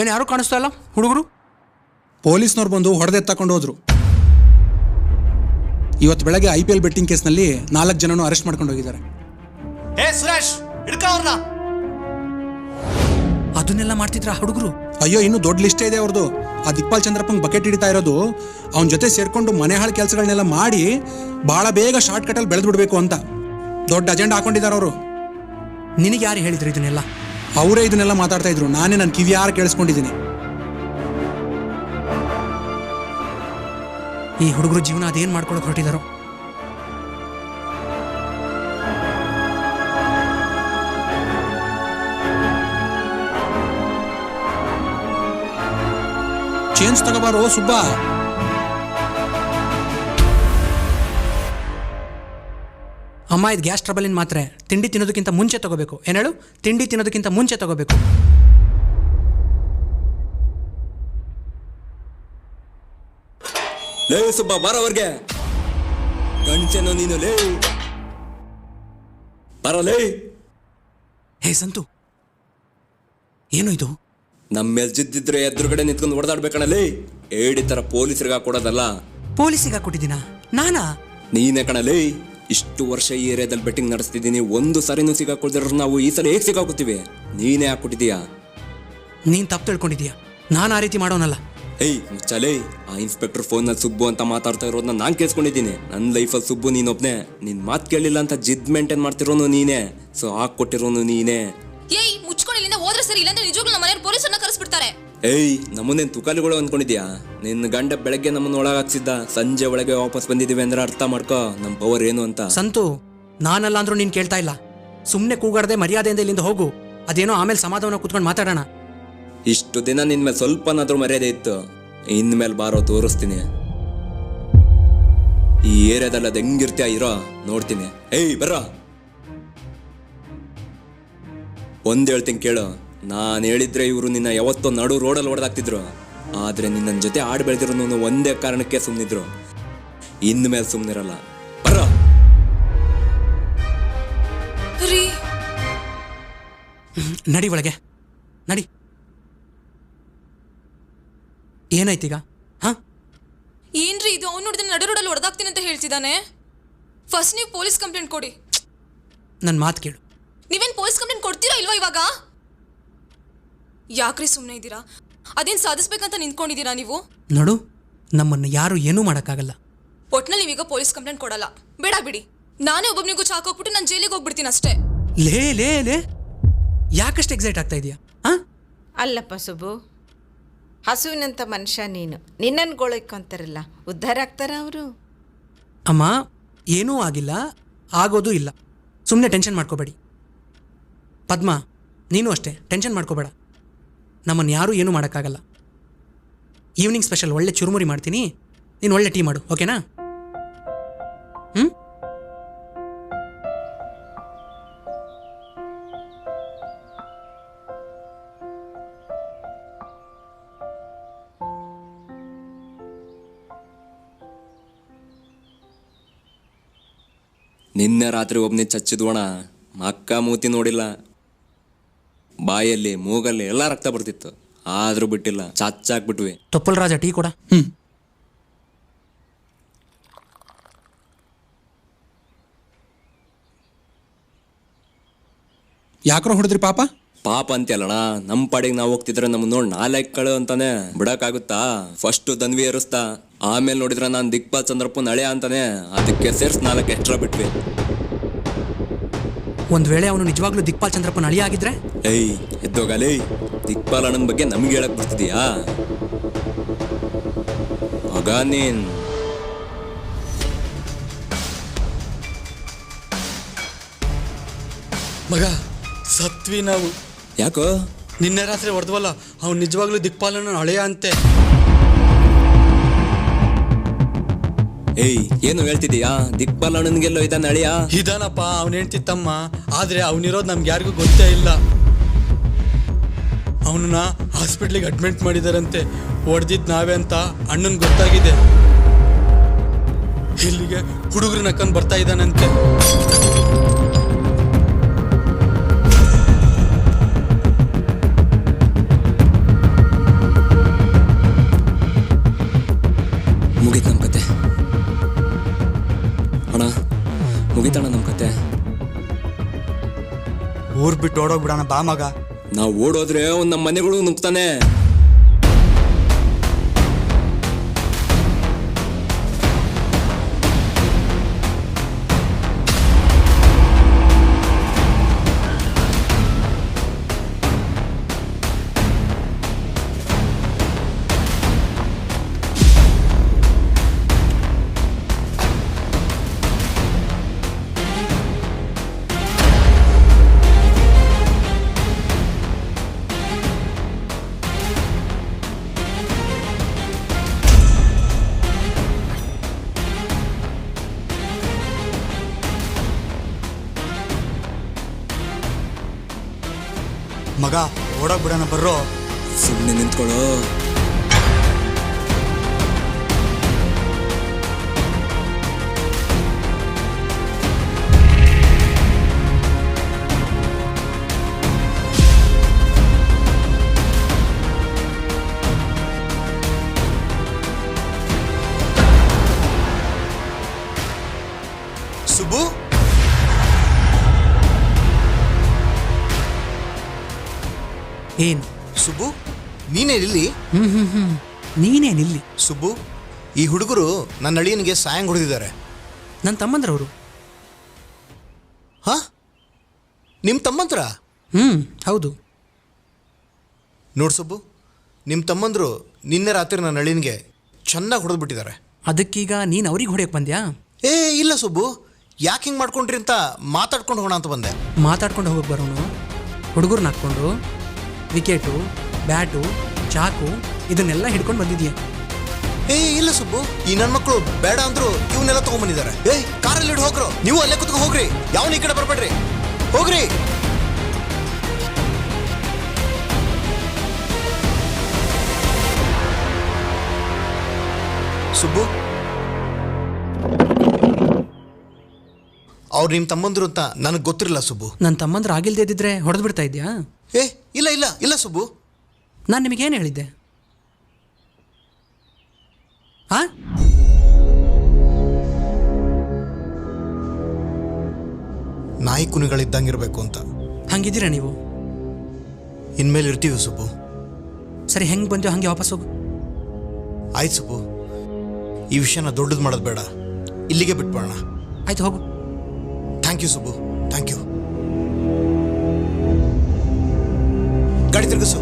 ಏನು ಯಾರು ಕಾಣಿಸ್ತಾ ಇಲ್ಲ ಹುಡುಗರು? ಪೊಲೀಸ್ನವ್ರು ಬಂದು ಹೊಡೆದೆತ್ತಾಕೊಂಡು ಹೋದ್ರು. ಇವತ್ತು ಬೆಳಗ್ಗೆ IPL ಬೆಟ್ಟಿಂಗ್ ಕೇಸ್ನಲ್ಲಿ 4 ಜನನು ಅರೆಸ್ಟ್ ಮಾಡ್ಕೊಂಡು ಹೋಗಿದ್ದಾರೆ. ಸುರೇಶ್, ಹಿಡ್ಕೊಳ್ಳೋರ್ನ. ಅದನ್ನೆಲ್ಲ ಮಾಡ್ತಿದ್ರ ಹುಡುಗರು? ಅಯ್ಯೋ, ಇನ್ನೂ ದೊಡ್ಡ ಲಿಸ್ಟೇ ಇದೆ ಅವ್ರದ್ದು. ಆ ದಿಕ್ಪಾಲ್ ಚಂದ್ರಪ್ಪಂಗೆ ಬಕೆಟ್ ಹಿಡಿತಾ ಇರೋದು ಅವನ ಜೊತೆ ಸೇರ್ಕೊಂಡು ಮನೆ ಹಾಳು ಕೆಲಸಗಳನ್ನೆಲ್ಲ ಮಾಡಿ ಭಾಳ ಬೇಗ ಶಾರ್ಟ್ ಕಟಲ್ಲಿ ಬೆಳೆದು ಬಿಡಬೇಕು ಅಂತ ದೊಡ್ಡ ಅಜೆಂಡಾ ಹಾಕೊಂಡಿದ್ದಾರೆ ಅವರು. ನಿನಗೆ ಯಾರು ಹೇಳಿದ್ರು ಇದನ್ನೆಲ್ಲ? ಅವರೇ ಇದನ್ನೆಲ್ಲ ಮಾತಾಡ್ತಾ ಇದ್ರು. ನಾನೇ ನನ್ನ ಕಿವಿಯಾರ ಕೇಳಿಸ್ಕೊಂಡಿದ್ದೀನಿ. ಈ ಹುಡುಗರು ಜೀವನ ಅದೇನು ಮಾಡ್ಕೊಳಕ್ ಹೊರಟಿದಾರೋ? ಚೇಂಜ್ ತಗೋಬಾರೋ ಸುಬ್ಬ. ಅಮ್ಮ, ಇದು ಗ್ಯಾಸ್ ಟ್ರಬಲಿನ ಮಾತ್ರೆ. ತಿಂಡಿ ತಿನ್ನೋದಕ್ಕಿಂತ ಮುಂಚೆ ತಗೋಬೇಕು. ಏನೇಳು? ತಿಂಡಿ ತಿನ್ನೋದಕ್ಕಿಂತ ಮುಂಚೆ ತಗೋಬೇಕು. ಲೇ ಸುಬ್ಬ, ಬಾರವ್ರಿಗೆ. ಗಂಚೆನೋ ನೀನು, ಲೇ ಬರಲೇ. ಹೇ ಸಂತು, ಏನು ಇದು? ನಮ್ಮ ಮೇಲೆ ಜಿದ್ದಿದ್ರೆ ಎದುರುಗಡೆ ನಿಂತ್ಕೊಂಡು ಹೊಡೆದಾಡ್ಬೇಕಣಲೇ. ಏಡಿ ತರ ಪೊಲೀಸರಿಗೆ ಹಾಕೊಡೋದಲ್ಲ. ಪೊಲೀಸಿಗೆ ಹಾಕೊಟ್ಟಿದ್ದೀನಾ ನಾನಾ? ನೀನೇ ಕಣಲೇ. ಇಷ್ಟು ವರ್ಷ ಈ ಏರಿಯಾದಲ್ಲಿ ಬೆಟ್ಟಿಂಗ್ ನಡೆಸ್ತಿದ್ದೀನಿ, ಒಂದು ಸರಿನೂ ಸಿಗಾಕೊಳ್ದಿರೋ ನಾವು ಈ ಸಲ ಹೇಗೆ ಸಿಗಾಕೋತೀವಿ? ನೀನೇ ಹಾಕೊಟ್ಟಿದೀಯಾ. ನೀನು ತಪ್ಪು ತಿಳ್ಕೊಂಡಿದೀಯಾ. ನಾನು ಆ ರೀತಿ ಮಾಡೋನಲ್ಲ. ಏಯ್ ಮುಚ್ಚಲೇ, ಆ ಇನ್ಸ್ಪೆಕ್ಟರ್ ಫೋನಲ್ಲಿ ಸುಬ್ಬು ಅಂತ ಮಾತಾಡ್ತಾ ಇರೋದನ್ನ ನಾನು ಕೇಳಿಸ್ಕೊಂಡಿದ್ದೀನಿ. ನನ್ನ ಲೈಫಲ್ಲಿ ಸುಬ್ಬು ನೀನೊಬ್ನೇ. ನಿನ್ ಮಾತು ಕೇಳಿಲ್ಲ ಅಂತ ಜಿದ್ ಮೇಂಟೈನ್ ಮಾಡ್ತಿರೋನು ನೀನೇ, ಸೊ ಹಾಕೊಟ್ಟಿರೋನು ನೀನೇ. ಏಯ್ ಮುಚ್ಕೊಂಡು ಇಲ್ಲಿಂದ ಹೋದ್ರೆ ಸರಿ, ಇಲ್ಲಾಂದ್ರೆ ನಿಜವಾಗ್ಲೂ ನಮ್ಮ ಮನೆಯವ್ರು ಪೊಲೀಸನ್ನ ಕರೆಸ್ಬಿಡ್ತಾರೆ. ಏಯ್ ನಮ್ಮನ್ನೇನು ತುಕಾಲಿಗಳು ಅನ್ಕೊಂಡಿದ್ಯಾ? ನಿನ್ನ ಗಂಡ ಬೆಳಗ್ಗೆ ನಮ್ಮನ್ನ ಒಳಗಾಕ್ಸಿದ್ದ, ಸಂಜೆ ಒಳಗೆ ವಾಪಸ್ ಬಂದಿದ್ದೀವಿ ಅಂದ್ರೆ ಅರ್ಥ ಮಾಡ್ಕೋ ನಮ್ಮ ಪವರ್ ಏನು ಅಂತ. ಸಂತು, ನಾನಲ್ಲ ಅಂದ್ರೂ ನೀನು ಕೇಳ್ತಾ ಇಲ್ಲ. ಸುಮ್ಮನೆ ಕೂಗಾಡದೆ ಮರ್ಯಾದೆಯಿಂದ ಇಲ್ಲಿಂದ ಹೋಗು. ಅದೇನೋ ಆಮೇಲೆ ಸಮಾಧಾನ ಕೂತ್ಕೊಂಡು ಮಾತಾಡೋಣ. ಇಷ್ಟು ದಿನ ನಿನ್ ಮೇಲೆ ಸ್ವಲ್ಪನಾದ್ರೂ ಮರ್ಯಾದೆ ಇತ್ತು, ಇನ್ಮೇಲೆ ಬಾರೋ ತೋರಿಸ್ತೀನಿ. ಈ ಏರಿಯಾದಲ್ಲಿ ಅದು ಹೆಂಗಿರ್ತೀಯ ಇರೋ ನೋಡ್ತೀನಿ. ಏಯ್ ಬರ್ರ, ಒಂದ್ ಹೇಳ್ತೀನಿ ಕೇಳು. ನಾನು ಹೇಳಿದ್ರೆ ಇವರು ನಿನ್ನ ಯಾವತ್ತೋ ನಡು ರೋಡಲ್ಲಿ ಹೊಡೆದಾಕ್ತಿದ್ರು, ಆದ್ರೆ ನಿನ್ನ ಜೊತೆ ಆಡ್ ಬೆಳೆದಿರೋ ಒಂದೇ ಕಾರಣಕ್ಕೆ ಸುಮ್ಮನಿದ್ರು. ಇನ್ಮೇಲೆ ಸುಮ್ಮನಿರಲ್ಲ. ಬರ್ರ. ನಡಿ ಒಳಗೆ ನಡಿ. ಏನಾಯ್ತೀಗ? ಹಾ, ಏನ್ರಿ ಇದು? ಅವ್ನು ನೋಡಿದ್ರೆ ನಡು ರೋಡಲ್ಲಿ ಹೊಡೆದಾಕ್ತೀನಿ ಅಂತ ಹೇಳ್ತಿದ್ದಾನೆ. ಫಸ್ಟ್ ನೀವು ಪೊಲೀಸ್ ಕಂಪ್ಲೇಂಟ್ ಕೊಡಿ. ನನ್ನ ಮಾತು ಕೇಳು. ನೀವೇನು ಪೊಲೀಸ್ ಕಂಪ್ಲೇಂಟ್ ಕೊಡ್ತೀರಾ ಇಲ್ವಾ ಇವಾಗ? ಯಾಕ್ರಿ ಸುಮ್ಮನೆ ಇದ್ದೀರಾ? ಅದೇನು ಸಾಧಿಸ್ಬೇಕಂತ ನಿಂತ್ಕೊಂಡಿದ್ದೀರಾ ನೀವು? ನೋಡು, ನಮ್ಮನ್ನು ಯಾರು ಏನೂ ಮಾಡೋಕ್ಕಾಗಲ್ಲ. ಒಟ್ನಲ್ಲಿ ನೀವೀಗ ಪೊಲೀಸ್ ಕಂಪ್ಲೇಂಟ್ ಕೊಡಲ್ಲ. ಬೇಡ ಬಿಡಿ, ನಾನೇ ಒಬ್ಬೊಬ್ಬನಿಗೂ ಚಾಕ್ ಹೋಗ್ಬಿಟ್ಟು ನಾನು ಜೈಲಿಗೆ ಹೋಗ್ಬಿಡ್ತೀನಿ ಅಷ್ಟೇ. ಲೇ ಲೇ ಲೇ, ಯಾಕಷ್ಟು ಎಕ್ಸೈಟ್ ಆಗ್ತಾ ಇದೆಯಾ? ಹಾಂ, ಅಲ್ಲಪ್ಪ ಸುಬ್ಬು, ಹಸುವಿನಂಥ ಮನುಷ್ಯ ನೀನು. ನಿನ್ನನ್ನು ಗೋಳೈಕೊಂತಾರಲ್ಲ, ಉದ್ಧಾರ ಆಗ್ತಾರ ಅವರು? ಅಮ್ಮ, ಏನೂ ಆಗಿಲ್ಲ, ಆಗೋದು ಇಲ್ಲ. ಸುಮ್ಮನೆ ಟೆನ್ಷನ್ ಮಾಡ್ಕೋಬೇಡಿ. ಪದ್ಮ, ನೀನು ಅಷ್ಟೇ ಟೆನ್ಷನ್ ಮಾಡ್ಕೋಬೇಡ. ನಮ್ಮನ್ನು ಯಾರೂ ಏನೂ ಮಾಡೋಕ್ಕಾಗಲ್ಲ. ಈವ್ನಿಂಗ್ ಸ್ಪೆಷಲ್ ಒಳ್ಳೆ ಚುರುಮುರಿ ಮಾಡ್ತೀನಿ, ನೀನು ಒಳ್ಳೆ ಟೀ ಮಾಡು, ಓಕೆನಾ? ಹ್ಞೂ. ನಿನ್ನೆ ರಾತ್ರಿ ಒಬ್ಬನೇ ಚಚ್ಚಿದ್ವಣ, ಅಕ್ಕ ಮೂತಿ ನೋಡಿಲ್ಲ. ಬಾಯಲ್ಲಿ ಮೂಗಲ್ಲಿ ಎಲ್ಲ ರಕ್ತ ಬರ್ತಿತ್ತು, ಆದ್ರೂ ಬಿಟ್ಟಿಲ್ಲ, ಚಚ್ಚಾಕ್ಬಿಟ್ವಿ. ತೊಪ್ಪಲ್ ರಾಜ, ಟೀ ಕೊಡ. ಯಾಕ್ರೋ ಹೊಡೆದ್ರಿ ಪಾಪ? ಪಾಪ ಅಂತೀಯಲ್ಲಣ್ಣ, ನಮ್ಮ ಪಾಡಿಗೆ ನಾವು ಹೋಗ್ತಿದ್ರೆ ನಮ್ಮ ನೋಡಿ ನಾಲ್ಕಳು ಅಂತಾನೆ ಬಿಡಕ್ಕಾಗುತ್ತಾ? ಫಸ್ಟ್ ದನ್ವಿ ಏರಿಸ್ತಾ, ಆಮೇಲೆ ನೋಡಿದ್ರೆ ನಾನು ದಿಕ್ಪಾಲ್ ಚಂದ್ರಪ್ಪನ ಹಳೆಯ ಅಂತಾನೆ, ಅದಕ್ಕೆ ಸೇರ್ಸ್ 4 ಎಕ್ಸ್ಟ್ರಾ ಬಿಟ್ವಿ. ಒಂದು ವೇಳೆ ಅವನು ನಿಜವಾಗ್ಲೂ ದಿಕ್ಪಾಲ್ ಚಂದ್ರಪ್ಪನ ಅಳಿಯ ಆಗಿದ್ರೆ? ಏಯ್ ಎದ್ದೋಗಲೇ, ದಿಕ್ಪಾಲ್ ಅಣ್ಣನ ಬಗ್ಗೆ ನಮ್ಗೆ ಹೇಳಕ್ ಬರ್ತಿದೀಯಾ? ಆಗ ನೀನ್ ಮಗ ಸತ್ವಿ ನಾವು. ಯಾಕೋ? ನಿನ್ನೆ ರಾತ್ರಿ ಹೊಡೆದ್ವಲ್ಲ, ಅವ್ನು ನಿಜವಾಗ್ಲೂ ದಿಕ್ಪಾಲನ ಹಳೆಯ ಅಂತೆ. ಏಯ್ ಏನು ಹೇಳ್ತಿದೀಯಾ? ದಿಕ್ಪಾಲ್ ಅಣ್ಣನಿಗೆಲ್ಲೋ ಇದ್ದಾನೆ ಅಳಿಯ? ಇದಾನಪ್ಪ, ಅವ್ನು ಹೇಳ್ತಿತ್ತಮ್ಮ, ಆದ್ರೆ ಅವನಿರೋದು ನಮ್ಗೆ ಯಾರಿಗೂ ಗೊತ್ತೇ ಇಲ್ಲ. ಅವನನ್ನ ಹಾಸ್ಪಿಟ್ಲಿಗೆ ಅಡ್ಮಿಟ್ ಮಾಡಿದಾರಂತೆ. ಹೊಡೆದಿದ್ದು ನಾವೇ ಅಂತ ಅಣ್ಣನ್ ಗೊತ್ತಾಗಿದೆ. ಇಲ್ಲಿಗೆ ಹುಡುಗರು ನಕ್ಕಂದು ಬರ್ತಾ ಇದ್ದಾನಂತೆ. ಮುಗೀತು ನಮ್ಮ ಕತೆ ಅಣ್ಣ, ಮುಗೀತಣ್ಣ ನಮ್ಮ ಕತೆ. ಊರ್ ಬಿಟ್ಟು ಓಡೋಗ್ಬಿಡೋಣ ಬಾ ಮಗ. ನಾವು ಓಡೋದ್ರೆ ಅವ್ನು ನಮ್ಮ ಮನೆಗಳು ನುಗ್ತಾನೆ. ಮಗ ಓಡೋಗ್ಬಿಡೋಣ ಬರ್ರೋ. ಸುಮ್ಮನೆ ನಿಂತ್ಕೊಳ್ಳೋ. ಸುಬ್ಬು, ಏನು ಸುಬ್ಬು ನೀನೇ ಇಲ್ಲಿ? ನೀನೇನಿಲ್ಲಿ? ಸುಬ್ಬು, ಈ ಹುಡುಗರು ನನ್ನ ಅಳಿಯನಿಗೆ ಸಾಯಂಗ್ ಹೊಡೆದಿದ್ದಾರೆ. ನನ್ನ ತಮ್ಮಂದ್ರವರು. ಹಾ, ನಿಮ್ಮ ತಮ್ಮಂತ್ರ? ಹೌದು. ನೋಡು ಸುಬ್ಬು, ನಿಮ್ಮ ತಮ್ಮಂದ್ರು ನಿನ್ನೆ ರಾತ್ರಿ ನನ್ನ ಅಳಿಯನಿಗೆ ಚೆನ್ನಾಗಿ ಹೊಡೆದ್ಬಿಟ್ಟಿದ್ದಾರೆ. ಅದಕ್ಕೀಗ ನೀನು ಅವ್ರಿಗೆ ಹೊಡೆಯೋಕೆ ಬಂದ್ಯಾ? ಇಲ್ಲ ಸುಬ್ಬು, ಯಾಕೆ ಹಿಂಗೆ ಮಾಡ್ಕೊಂಡ್ರಿ ಅಂತ ಮಾತಾಡ್ಕೊಂಡು ಹೋಗೋಣ ಅಂತ ಬಂದೆ. ಮಾತಾಡ್ಕೊಂಡು ಹೋಗಕ್ಕೆ ಬರೋನು ಹುಡುಗರನ್ನ ಹಾಕ್ಕೊಂಡು ವಿಕೆಟು, ಬ್ಯಾಟು, ಚಾಕು ಇದನ್ನೆಲ್ಲ ಹಿಡ್ಕೊಂಡು ಬಂದಿದ್ಯಾ? ಇಲ್ಲ ಸುಬ್ಬು, ಈ ನನ್ನ ಮಕ್ಕಳು ಬೇಡ ಅಂದ್ರು ಇವನ್ನೆಲ್ಲ ತಗೊಂಡ್ಬಂದಿದ್ದಾರೆ. ಕಾರಲ್ಲಿ ಹಿಡ್ ಹೋಗ್ರು, ನೀವು ಅಲ್ಲೇ ಕುತ್ಕೊ ಹೋಗ್ರಿ, ಯಾವನ ಈ ಕಡೆ ಬರ್ಬೇಡ್ರಿ, ಹೋಗ್ರಿ. ಸುಬ್ಬು, ಅವ್ರು ನಿಮ್ಮ ತಮ್ಮಂದ್ರು ಅಂತ ನನಗೆ ಗೊತ್ತಿರಲಿಲ್ಲ ಸುಬ್ಬು. ನನ್ನ ತಮ್ಮಂದ್ರ ಆಗಿಲ್ದೇ ಇದ್ದಿದ್ರೆ ಹೊಡೆದು ಬಿಡ್ತಾ ಇದ್ಯಾ? ಇಲ್ಲ ಇಲ್ಲ ಇಲ್ಲ ಸುಬ್ಬು, ನಾನು ನಿಮಗೇನು ಹೇಳಿದ್ದೆ? ಆ ನಾಯಿ ಕುನಿಗಳಿದ್ದಂಗಿರ್ಬೇಕು ಅಂತ. ಹಂಗಿದ್ದೀರಾ ನೀವು? ಇನ್ಮೇಲೆ ಇರ್ತೀವಿ ಸುಬ್ಬು. ಸರಿ, ಹೆಂಗೆ ಬಂದೋ ಹಂಗೆ ವಾಪಸ್ ಹೋಗು. ಆಯ್ತು ಸುಬ್ಬು, ಈ ವಿಷಯನ ದೊಡ್ಡದು ಮಾಡೋದು ಬೇಡ, ಇಲ್ಲಿಗೆ ಬಿಟ್ಬಿಡೋಣ. ಆಯ್ತು, ಹೋಗು. Thank you Subbu, thank you. ಗಾಡಿ ತಿರುಗಿಸು.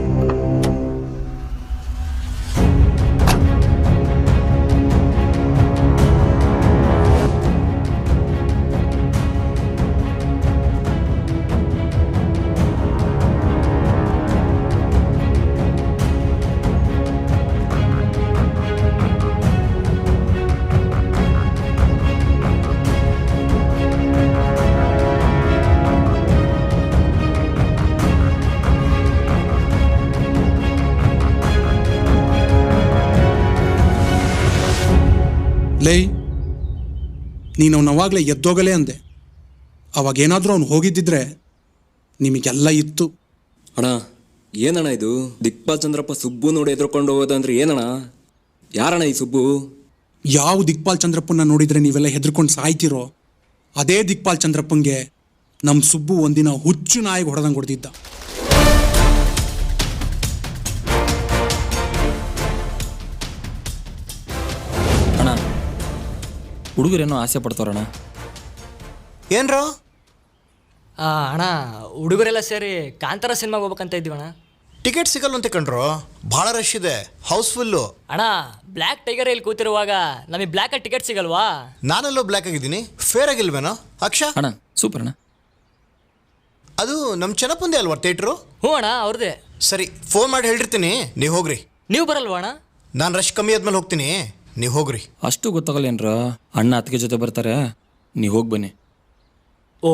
ಲೈ, ನೀನು ಅವನು ಅವಾಗಲೇ ಎದ್ದೋಗಲೇ ಅಂದೆ. ಅವಾಗೇನಾದರೂ ಅವನು ಹೋಗಿದ್ದಿದ್ರೆ ನಿಮಗೆಲ್ಲ ಇತ್ತು. ಅಣ್ಣ, ಏನಣ್ಣ ಇದು? ದಿಕ್ಪಾಲ್ ಚಂದ್ರಪ್ಪ ಸುಬ್ಬು ನೋಡಿ ಎದ್ರಕೊಂಡು ಹೋಗೋದಂದ್ರೆ ಏನಣ್ಣ? ಯಾರಣ್ಣ ಈ ಸುಬ್ಬು? ಯಾವ ದಿಕ್ಪಾಲ್ ಚಂದ್ರಪ್ಪನ ನೋಡಿದರೆ ನೀವೆಲ್ಲ ಹೆದರ್ಕೊಂಡು ಸಾಯ್ತಿರೋ ಅದೇ ದಿಕ್ಪಾಲ್ ಚಂದ್ರಪ್ಪಂಗೆ ನಮ್ಮ ಸುಬ್ಬು ಒಂದಿನ ಹುಚ್ಚು ನಾಯಿಗೆ ಹೊಡೆದಂಗೆ ಹೊಡೆದಿದ್ದ. ಅಣ್ಣ, ಹುಡುಗರೇನೋ ಆಸೆ ಪಡ್ತಾರಣ್ಣ. ಏನ್ರೋ? ಅಣ್ಣ, ಹುಡುಗರೆಲ್ಲ ಸೇರಿ ಕಾಂತಾರ ಸಿನಿಮಾಗೆ ಹೋಗ್ಬೇಕಂತ ಇದ್ದೀವಣ್ಣ. ಟಿಕೆಟ್ ಸಿಗಲ್ವಂತೆ ಕಣ್ರೋ, ಭಾಳ ರಶ್ ಇದೆ, ಹೌಸ್ಫುಲ್ಲು. ಅಣ್ಣ, ಬ್ಲ್ಯಾಕ್ ಟೈಗರ್ ಇಲ್ಲಿ ಕೂತಿರುವಾಗ ನಮಗೆ ಬ್ಲ್ಯಾಕ್ ಟಿಕೆಟ್ ಸಿಗಲ್ವಾ? ನಾನೆಲ್ಲೋ ಬ್ಲ್ಯಾಕ್ ಆಗಿದ್ದೀನಿ, ಫೇರ್ ಆಗಿಲ್ವೇನೋ? ಅಕ್ಷ ಅಣ್ಣ, ಸೂಪರ್ ಅಣ್ಣ. ಅದು ನಮ್ಮ ಚೆನ್ನಪ್ಪಂದೇ ಅಲ್ವಾ ಥಿಯೇಟ್ರು? ಹ್ಞೂ ಅಣ್ಣ, ಅವ್ರದ್ದೇ. ಸರಿ, ಫೋನ್ ಮಾಡಿ ಹೇಳಿರ್ತೀನಿ, ನೀವು ಹೋಗ್ರಿ. ನೀವು ಬರಲ್ವಾ ಅಣ್ಣ? ನಾನು ರಶ್ ಕಮ್ಮಿ ಆದ್ಮೇಲೆ ಹೋಗ್ತೀನಿ, ನೀವು ಹೋಗ್ರಿ. ಅಷ್ಟು ಗೊತ್ತಾಗಲ್ಲೇನ್ರ? ಅಣ್ಣ ಅತ್ತಿಗೆ ಜೊತೆ ಬರ್ತಾರೆ, ನೀವು ಹೋಗಿ ಬನ್ನಿ. ಓ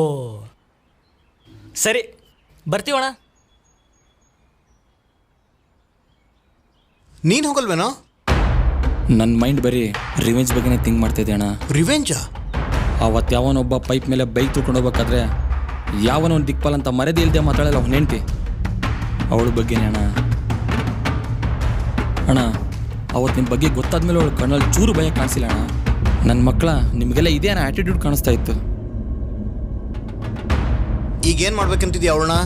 ಸರಿ, ಬರ್ತೀವಣ್ಣ. ನೀನು ಹೋಗಲ್ವೇನೋ? ನನ್ನ ಮೈಂಡ್ ಬರೀ ರಿವೆಂಜ್ ಬಗ್ಗೆನೇ ಥಿಂಕ್ ಮಾಡ್ತಿದ್ದೆ ಅಣ್ಣ. ರಿವೆಂಜಾ? ಅವತ್ತು ಯಾವನೊಬ್ಬ ಪೈಪ್ ಮೇಲೆ ಬೈಕ್ ತುಳ್ಕೊಂಡು ಹೋಗ್ಬೇಕಾದ್ರೆ ಯಾವನೊಂದು ದಿಕ್ಪಾಲ್ ಅಂತ ಮರ್ಯಾದೆ ಇಲ್ಲದೆ ಮಾತಾಡಲ್ಲ ಅವ್ನು ಹೆಂಡ್ತಿ, ಅವಳ ಬಗ್ಗೆನೇ ಅಣ್ಣ. ಅಣ್ಣ, ಅವತ್ತು ನಿಮ್ಮ ಬಗ್ಗೆ ಗೊತ್ತಾದ್ಮೇಲೆ ಅವಳು ಕಣ್ಣಲ್ಲಿ ಚೂರು ಭಯ ಕಾಣಿಸಿಲ್ಲ ಅಣ್ಣ. ನನ್ನ ಮಕ್ಕಳ ನಿಮಗೆಲ್ಲ ಇದೇ ಅನ್ನೋ ಆ್ಯಟಿಟ್ಯೂಡ್ ಕಾಣಿಸ್ತಾ ಇತ್ತು. ಈಗೇನು ಮಾಡ್ಬೇಕಂತಿದ್ಯಾ ಅವಳನ್ನ?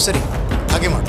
ಸರಿ, ಹಾಗೆ ಮಾಡು.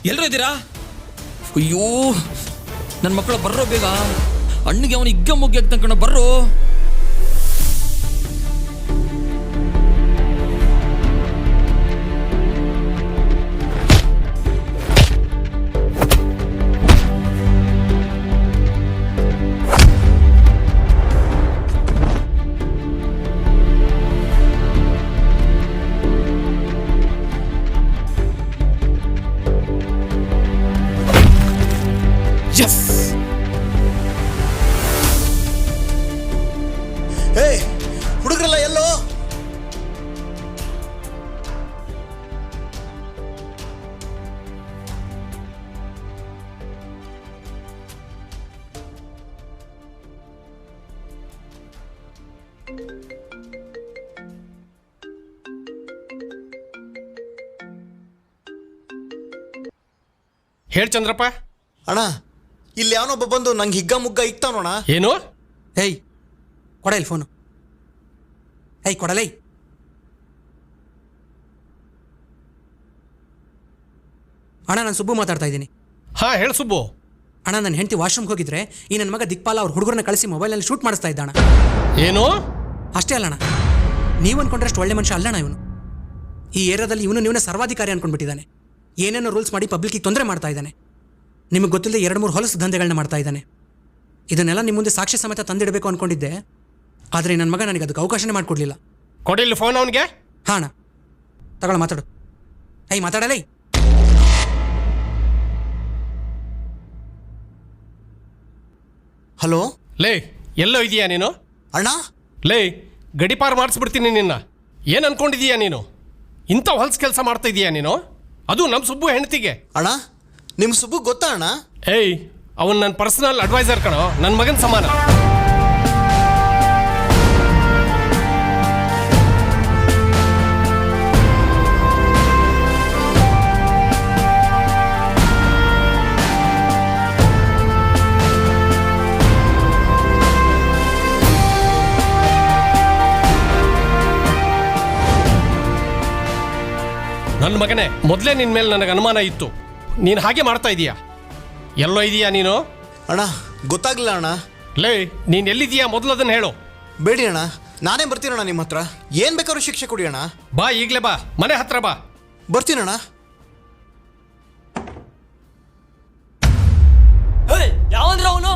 ಎಲ್ಲರೂ ಇದ್ದೀರಾ? ಅಯ್ಯೋ ನನ್ನ ಮಕ್ಕಳು ಬರ್ರೋ ಬೇಗ, ಅಣ್ಣಿಗೆ ಅವನು ಇಗ್ಗ ಮುಗ್ಗಿ ಆಗ್ತಂಕಣ ಬರ್ರೋ. ಏಯ್ ಹುಡುಗರೆಲ್ಲ ಎಲ್ಲೋ? ಹೇಳ್ ಚಂದ್ರಪ್ಪ. ಅಣ್ಣ ಇಲ್ಲಿ ಯಾವನೊಬ್ಬ ಬಂದು ನಂಗೆ ಹಿಗ್ಗ ಮುಗ್ಗ ಇಕ್ತಾನೋಣ. ಏನು? ಏಯ್ ಕೊಡ ಇಲ್ಲಿ ಫೋನು. ಏಯ್ ಕೊಡಲೇ. ಅಣ್ಣ ನಾನು ಸುಬ್ಬು ಮಾತಾಡ್ತಾ ಇದ್ದೀನಿ. ಹಾ ಹೇಳು ಸುಬ್ಬು. ಅಣ್ಣ ನನ್ನ ಹೆಂಡತಿ ವಾಶ್ರೂಮ್ಗೆ ಹೋಗಿದ್ರೆ ಈ ನನ್ನ ಮಗ ದಿಕ್ಪಾಲ ಅವ್ರ ಹುಡುಗರನ್ನ ಕಳಿಸಿ ಮೊಬೈಲ್ನಲ್ಲಿ ಶೂಟ್ ಮಾಡಿಸ್ತಾ ಇದ್ದಾಣ. ಏನು? ಅಷ್ಟೇ ಅಲ್ಲಣ್ಣ, ನೀವು ಅನ್ಕೊಂಡ್ರಷ್ಟು ಒಳ್ಳೆ ಮನುಷ್ಯ ಅಲ್ಲಣ್ಣ ಇವನು. ಈ ಏರಿಯಾದಲ್ಲಿ ಇವನೇ ಸರ್ವಾಧಿಕಾರಿ ಅನ್ಕೊಂಡ್ಬಿಟ್ಟಿದ್ದಾನೆ. ಏನೇನೋ ರೂಲ್ಸ್ ಮಾಡಿ ಪಬ್ಲಿಕ್ಕಿಗೆ ತೊಂದರೆ ಮಾಡ್ತಾ ಇದ್ದಾನೆ. ನಿಮಗೆ ಗೊತ್ತಿಲ್ಲದೆ 2-3 ಹೊಲಸು ದಂಧೆಗಳನ್ನ ಮಾಡ್ತಾ ಇದ್ದಾನೆ. ಇದನ್ನೆಲ್ಲ ನಿಮ್ಮ ಮುಂದೆ ಸಾಕ್ಷಿ ಸಮೇತ ತಂದಿಡಬೇಕು ಅನ್ಕೊಂಡಿದ್ದೆ, ಆದರೆ ನನ್ನ ಮಗ ನನಗೆ ಅದಕ್ಕೆ ಅವಕಾಶನೇ ಮಾಡಿಕೊಡ್ಲಿಲ್ಲ. ಕೊಡಿಲ್ಲ ಫೋನ್ ಅವನಿಗೆ. ಹಾಂ ಅಣ್ಣ ತಗೊಳ್ಳ ಮಾತಾಡು. ಐ ಮಾತಾಡಲೇ. ಹಲೋ ಲೇ ಎಲ್ಲೋ ಇದೀಯಾ ನೀನು? ಅಣ್ಣ ಲೇ ಗಡಿಪಾರು ಮಾಡಿಸ್ಬಿಡ್ತೀನಿ ನಿನ್ನ. ಏನು ಅನ್ಕೊಂಡಿದೀಯಾ ನೀನು? ಇಂಥ ಹೊಲ್ಸ್ ಕೆಲಸ ಮಾಡ್ತಾ ಇದೀಯಾ ನೀನು? ಅದು ನಮ್ಮ ಸುಬ್ಬು ಹೆಂಡತಿಗೆ. ಅಣ್ಣ ನಿಮ್ಮ ಸುಬ್ಬು ಗೊತ್ತಾ ಅಣ್ಣ? ಏಯ್ ಅವನು ನನ್ನ ಪರ್ಸನಲ್ ಅಡ್ವೈಸರ್ ಕಣೋ, ನನ್ನ ಮಗನ ಸಮಾನ. ನನ್ನ ಮಗನೇ, ಮೊದಲೇ ನಿನ್ನ ಮೇಲೆ ನನಗೆ ಅನುಮಾನ ಇತ್ತು. ನೀನು ಹಾಗೆ ಮಾಡ್ತಾ ಇದೀಯಾ. ಎಲ್ಲೋ ಇದೀಯಾ ನೀನು? ಅಣ್ಣ ಗೊತ್ತಾಗ್ಲಿಲ್ಲ ಅಣ್ಣ. ಲೇ ನೀನು ಎಲ್ಲಿದೀಯಾ ಮೊದಲು ಅದನ್ನು ಹೇಳು. ಬೇಡಿ ಅಣ್ಣ, ನಾನೇ ಬರ್ತೀನಣ್ಣ ನಿಮ್ಮ ಹತ್ರ. ಏನು ಬೇಕಾದ್ರೂ ಶಿಕ್ಷೆ ಕೊಡಿ ಅಣ್ಣ. ಬಾ ಈಗಲೇ ಬಾ, ಮನೆ ಹತ್ರ ಬಾ. ಬರ್ತೀನಣ್ಣ. ಯಾವಂದ್ರ ಅವನು?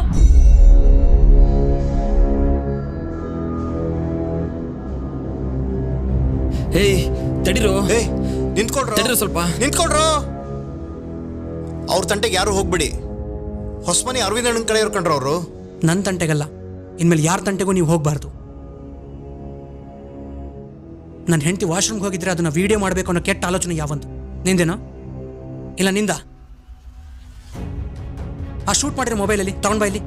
ಏಯ್ ತಡಿರೋ. ಏಯ್ ನಿಂತ್ಕೊಳ್ರು ಸ್ವಲ್ಪ. ನಿಂತ್ಕೊಳ್ರು. ಅವ್ರ ತಂಟೆಗೆ ಯಾರು ಹೋಗ್ಬಿಡಿ. ಹೊಸಮನಿ ಅರವಿಂದ್ ಅಣ್ಣನ ಕಡೆ ಇರ್ಕೊಂಡ್ರು ಅವರು. ನನ್ನ ತಂಟೆಗಲ್ಲ, ಇನ್ಮೇಲೆ ಯಾರ ತಂಟೆಗೂ ನೀವು ಹೋಗಬಾರ್ದು. ನನ್ನ ಹೆಂಡತಿ ವಾಶ್ರೂಮ್ಗೆ ಹೋಗಿದ್ರೆ ಅದನ್ನು ವಿಡಿಯೋ ಮಾಡಬೇಕು ಅನ್ನೋ ಕೆಟ್ಟ ಆಲೋಚನೆ ಯಾವಂದು? ನಿಂದೇನೋ ಇಲ್ಲ ನಿಂದ? ಆ ಶೂಟ್ ಮಾಡಿರೋ ಮೊಬೈಲಲ್ಲಿ ತಗೊಂಡ್ ಬಾ ಇಲ್ಲಿ.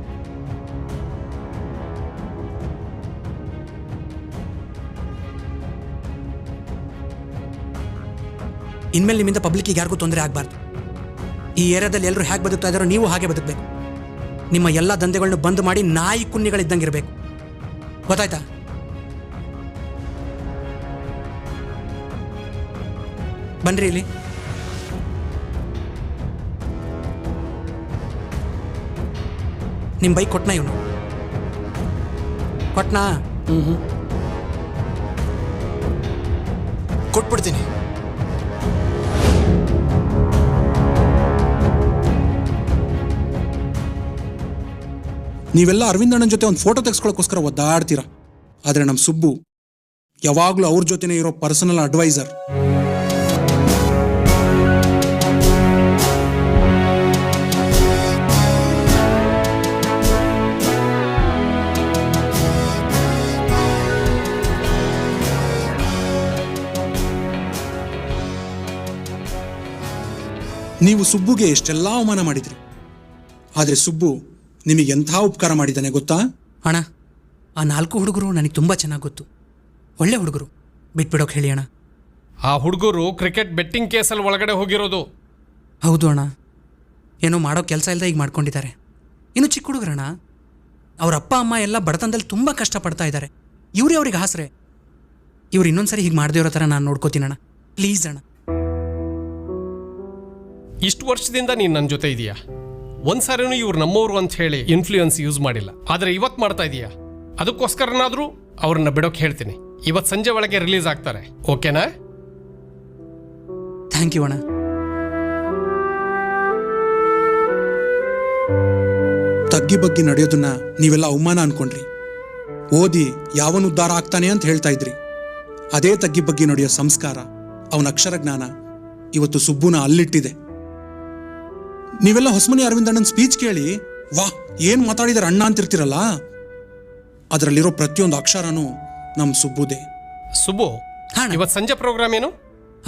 ಇನ್ಮೇಲೆ ನಿಮ್ಮಿಂದ ಪಬ್ಲಿಕ್ಕಿಗೆ ಯಾರಿಗೂ ತೊಂದರೆ ಆಗಬಾರ್ದು. ಈ ಏರಿಯಾದಲ್ಲಿ ಎಲ್ಲರೂ ಹೇಗೆ ಬದುಕ್ತಾ ಇದ್ದಾರೋ ನೀವು ಹಾಗೆ ಬದುಕಬೇಕು. ನಿಮ್ಮ ಎಲ್ಲ ದಂಧೆಗಳನ್ನ ಬಂದ್ ಮಾಡಿ ನಾಯಿ ಕುನ್ನಿಗಳಿದ್ದಂಗೆ ಇರಬೇಕು. ಗೊತ್ತಾಯ್ತಾ? ಬನ್ರಿ ಇಲ್ಲಿ. ನಿಮ್ಮ ಬೈಕ್ ಕೊಟ್ನಾ ಇವನು? ಕೊಟ್ನಾ? ಕೊಟ್ಬಿಡ್ತೀನಿ. ನೀವೆಲ್ಲ ಅರವಿಂದ್ ಅಣ್ಣನ ಜೊತೆ ಒಂದು ಫೋಟೋ ತೆಗೆಸ್ಕೊಳ್ಳೋಕ್ಕೋಸ್ಕರ ಒದ್ದಾಡ್ತೀರಾ. ಆದರೆ ನಮ್ಮ ಸುಬ್ಬು ಯಾವಾಗಲೂ ಅವ್ರ ಜೊತೆನೇ ಇರೋ ಪರ್ಸನಲ್ ಅಡ್ವೈಸರ್. ನೀವು ಸುಬ್ಬುಗೆ ಎಷ್ಟೆಲ್ಲ ಅವಮಾನ ಮಾಡಿದ್ರಿ, ಆದರೆ ಸುಬ್ಬು ನಿಮಗೆ ಎಂಥ ಉಪಕಾರ ಮಾಡಿದ್ದಾನೆ ಗೊತ್ತಾ? ಅಣ್ಣ, ಆ 4 ಹುಡುಗರು ನನಗೆ ತುಂಬ ಚೆನ್ನಾಗಿ ಗೊತ್ತು. ಒಳ್ಳೆ ಹುಡುಗರು, ಬಿಟ್ಬಿಡೋಕೆ ಹೇಳಿ ಅಣ್ಣ. ಆ ಹುಡುಗರು ಕ್ರಿಕೆಟ್ ಬೆಟ್ಟಿಂಗ್ ಕೇಸಲ್ಲಿ ಒಳಗಡೆ ಹೋಗಿರೋದು. ಹೌದು ಅಣ್ಣ, ಏನೋ ಮಾಡೋ ಕೆಲಸ ಇಲ್ಲದೆ ಈಗ ಮಾಡ್ಕೊಂಡಿದ್ದಾರೆ. ಇನ್ನು ಚಿಕ್ಕ ಹುಡುಗರಣ್ಣ, ಅವ್ರ ಅಪ್ಪ ಅಮ್ಮ ಎಲ್ಲ ಬಡತನದಲ್ಲಿ ತುಂಬ ಕಷ್ಟಪಡ್ತಾ ಇದ್ದಾರೆ. ಇವರೇ ಅವ್ರಿಗೆ ಆಸರೆ. ಇವ್ರು ಇನ್ನೊಂದ್ಸರಿ ಹೀಗೆ ಮಾಡದೇ ಇರೋ ಥರ ನಾನು ನೋಡ್ಕೋತೀನಣ್ಣ, ಪ್ಲೀಸ್ ಅಣ್ಣ. ಇಷ್ಟು ವರ್ಷದಿಂದ ನೀನು ನನ್ನ ಜೊತೆ ಇದೆಯಾ, ಒಂದ್ಸಾರಿನೂ ಇವ್ರು ನಮ್ಮವರು ಅಂತ ಹೇಳಿ ಇನ್ಫ್ಲೂಯೆನ್ಸ್ ಯೂಸ್ ಮಾಡಿಲ್ಲ. ಆದರೆ ಇವತ್ತು ಮಾಡ್ತಾ ಇದೀಯಾ, ಅದಕ್ಕೋಸ್ಕರನಾದರೂ ಅವ್ರನ್ನ ಬಿಡೋಕೆ ಹೇಳ್ತೀನಿ. ಇವತ್ತು ಸಂಜೆ ಒಳಗೆ ರಿಲೀಸ್ ಆಗ್ತಾರೆ, ಓಕೆನಾ? ಥ್ಯಾಂಕ್ ಯು ಅಣ್ಣ. ತಗ್ಗಿ ಬಗ್ಗೆ ನಡೆಯೋದನ್ನ ನೀವೆಲ್ಲ ಅವಮಾನ ಅನ್ಕೊಂಡ್ರಿ. ಓದಿ ಯಾವನು ಉದ್ಧಾರ ಆಗ್ತಾನೆ ಅಂತ ಹೇಳ್ತಾ ಇದ್ರಿ. ಅದೇ ತಗ್ಗಿ ಬಗ್ಗೆ ನಡೆಯೋ ಸಂಸ್ಕಾರ, ಅವನ ಅಕ್ಷರ ಜ್ಞಾನ ಇವತ್ತು ಸುಬ್ಬುನ ಅಲ್ಲಿಟ್ಟಿದೆ. ನೀವೆಲ್ಲ ಹೊಸಮನಿ ಅರವಿಂದಣ್ಣನ ಸ್ಪೀಚ್ ಕೇಳಿ ವಾಹ್ ಏನ್ ಮಾತಾಡಿದಾರೆ ಅಣ್ಣ ಅಂತಿರ್ತಿರಲ್ಲ, ಅದರಲ್ಲಿರೋ ಪ್ರತಿಯೊಂದು ಅಕ್ಷರನೂ ನಮ್ಮ ಸುಬ್ಬುದೇ. ಸುಬ್ಬು, ಇವತ್ತು ಸಂಜೆ ಪ್ರೋಗ್ರಾಮ್ ಏನು?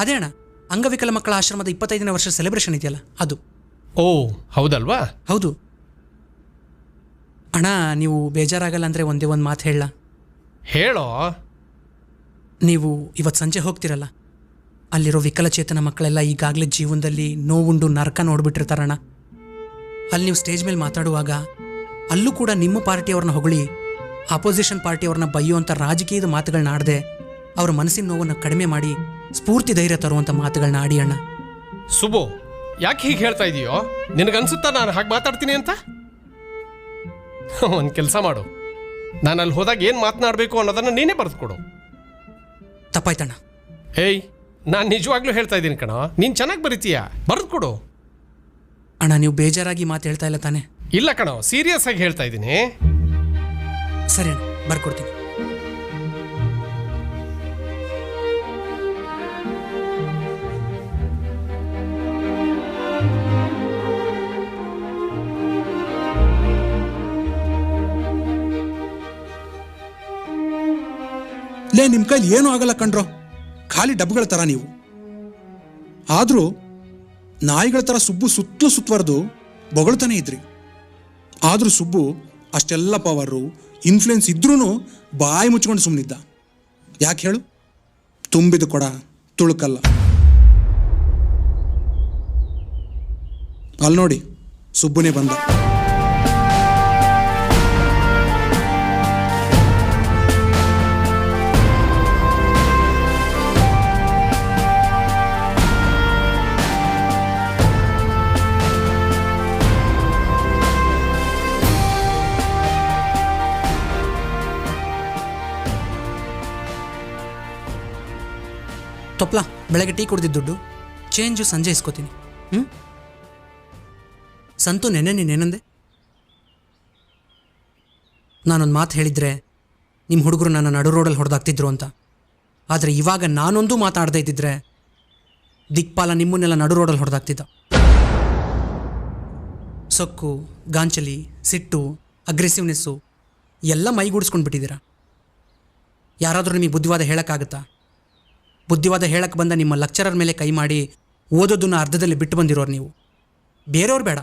ಅದೇ ಅಣ್ಣ, ಅಂಗವಿಕಲ ಮಕ್ಕಳ ಆಶ್ರಮದ 25ನೇ ವರ್ಷ ಸೆಲೆಬ್ರೇಷನ್ ಇದೆಯಲ್ಲ ಅದು. ಓ ಹೌದಲ್ವಾ? ಹೌದು ಅಣ್ಣ. ನೀವು ಬೇಜಾರಾಗಲ್ಲ ಅಂದರೆ ಒಂದೇ ಒಂದು ಮಾತು ಹೇಳ. ಹೇಳೋ. ನೀವು ಇವತ್ತು ಸಂಜೆ ಹೋಗ್ತಿರಲ್ಲ, ಅಲ್ಲಿರೋ ವಿಕಲಚೇತನ ಮಕ್ಕಳೆಲ್ಲ ಈಗಾಗಲೇ ಜೀವನದಲ್ಲಿ ನೋವುಂಡು ನರಕ ನೋಡ್ಬಿಟ್ಟಿರ್ತಾರಣ್ಣ. ಅಲ್ಲಿ ನೀವು ಸ್ಟೇಜ್ ಮೇಲೆ ಮಾತಾಡುವಾಗ ಅಲ್ಲೂ ಕೂಡ ನಿಮ್ಮ ಪಾರ್ಟಿಯವ್ರನ್ನ ಹೊಗಳಿ ಅಪೋಸಿಷನ್ ಪಾರ್ಟಿಯವ್ರನ್ನ ಬೈಯುವಂಥ ರಾಜಕೀಯದ ಮಾತುಗಳನ್ನ ಆಡದೆ ಅವ್ರ ಮನಸ್ಸಿನ ನೋವನ್ನು ಕಡಿಮೆ ಮಾಡಿ ಸ್ಫೂರ್ತಿ ಧೈರ್ಯ ತರುವಂಥ ಮಾತುಗಳನ್ನ ಆಡಿ ಅಣ್ಣ. ಸುಬ್ಬು, ಯಾಕೆ ಹೀಗೆ ಹೇಳ್ತಾ ಇದೀಯೋ? ನಿನಗನ್ಸುತ್ತಾ ನಾನು ಹಾಗೆ ಮಾತಾಡ್ತೀನಿ ಅಂತ? ಒಂದು ಕೆಲಸ ಮಾಡು, ನಾನು ಅಲ್ಲಿ ಹೋದಾಗ ಏನು ಮಾತನಾಡಬೇಕು ಅನ್ನೋದನ್ನು ನೀನೇ ಬರೆದು ಕೊಡು. ತಪ್ಪಾಯ್ತಣ್ಣ. ಏಯ್, ನಾನು ನಿಜವಾಗ್ಲೂ ಹೇಳ್ತಾ ಇದ್ದೀನಿ ಕಣೋ, ನೀನು ಚೆನ್ನಾಗಿ ಬರೀತೀಯ, ಬರೆದು ಕೊಡು. ಅಣ್ಣ ನೀವು ಬೇಜಾರಾಗಿ ಮಾತು ಹೇಳ್ತಾ ಇಲ್ಲ ತಾನೆ? ಇಲ್ಲ ಕಣೋ, ಸೀರಿಯಸ್ ಆಗಿ ಹೇಳ್ತಾ ಇದ್ದೀನಿ. ಸರಿ ಅಣ್ಣ, ಬರ್ಕೊಡ್ತೀನಿ. ಲೇ, ನಿಮ್ಮ ಕೈಲಿ ಏನೂ ಆಗಲ್ಲ ಕಣ್ರೋ, ಖಾಲಿ ಡಬ್ಗಳ ಥರ ನೀವು. ಆದರೂ ನಾಯಿಗಳ ಥರ ಸುಬ್ಬು ಸುತ್ತಲೂ ಸುತ್ತವರೆದು ಬೊಗಳ್ತಾನೆ ಇದ್ರಿ. ಆದರೂ ಸುಬ್ಬು ಅಷ್ಟೆಲ್ಲ ಪವರು ಇನ್ಫ್ಲುಯೆನ್ಸ್ ಇದ್ರೂ ಬಾಯಿ ಮುಚ್ಕೊಂಡು ಸುಮ್ಮನಿದ್ದ. ಯಾಕೆ ಹೇಳು? ತುಂಬಿದ ಕೊಡ ತುಳುಕಲ್ಲ. ಅಲ್ಲಿ ನೋಡಿ, ಸುಬ್ಬುನೇ ಬಂದ. ತೊಪ್ಲ, ಬೆಳಗ್ಗೆ ಟೀ ಕುಡ್ದಿದ್ದು ದುಡ್ಡು ಚೇಂಜು ಸಂಜೆ ಇಸ್ಕೋತೀನಿ. ಸಂತು, ನೆನ್ನೆ ನೀನೇನಂದೆ? ನಾನೊಂದು ಮಾತು ಹೇಳಿದರೆ ನಿಮ್ಮ ಹುಡುಗರು ನನ್ನ ನಡು ರೋಡಲ್ಲಿ ಹೊಡೆದಾಗ್ತಿದ್ರು ಅಂತ. ಆದರೆ ಇವಾಗ ನಾನೊಂದು ಮಾತಾಡದೇ ಇದ್ದಿದ್ರೆ ದಿಕ್ಪಾಲ ನಿಮ್ಮನ್ನೆಲ್ಲ ನಡು ರೋಡಲ್ಲಿ ಹೊಡೆದಾಗ್ತಿದ್ದ. ಸೊಕ್ಕು, ಗಾಂಚಲಿ, ಸಿಟ್ಟು, ಅಗ್ರೆಸಿವ್ನೆಸ್ಸು ಎಲ್ಲ ಮೈಗೂಡಿಸ್ಕೊಂಡು ಬಿಟ್ಟಿದ್ದೀರಾ. ಯಾರಾದರೂ ನಿಮಗೆ ಬುದ್ಧಿವಾದ ಹೇಳೋಕ್ಕಾಗುತ್ತಾ? ಬುದ್ಧಿವಾದ ಹೇಳಕ್ಕೆ ಬಂದ ನಿಮ್ಮ ಲೆಕ್ಚರರ್ ಮೇಲೆ ಕೈ ಮಾಡಿ ಓದೋದನ್ನು ಅರ್ಧದಲ್ಲಿ ಬಿಟ್ಟು ಬಂದಿರೋರು ನೀವು. ಬೇರೆಯವ್ರು ಬೇಡ,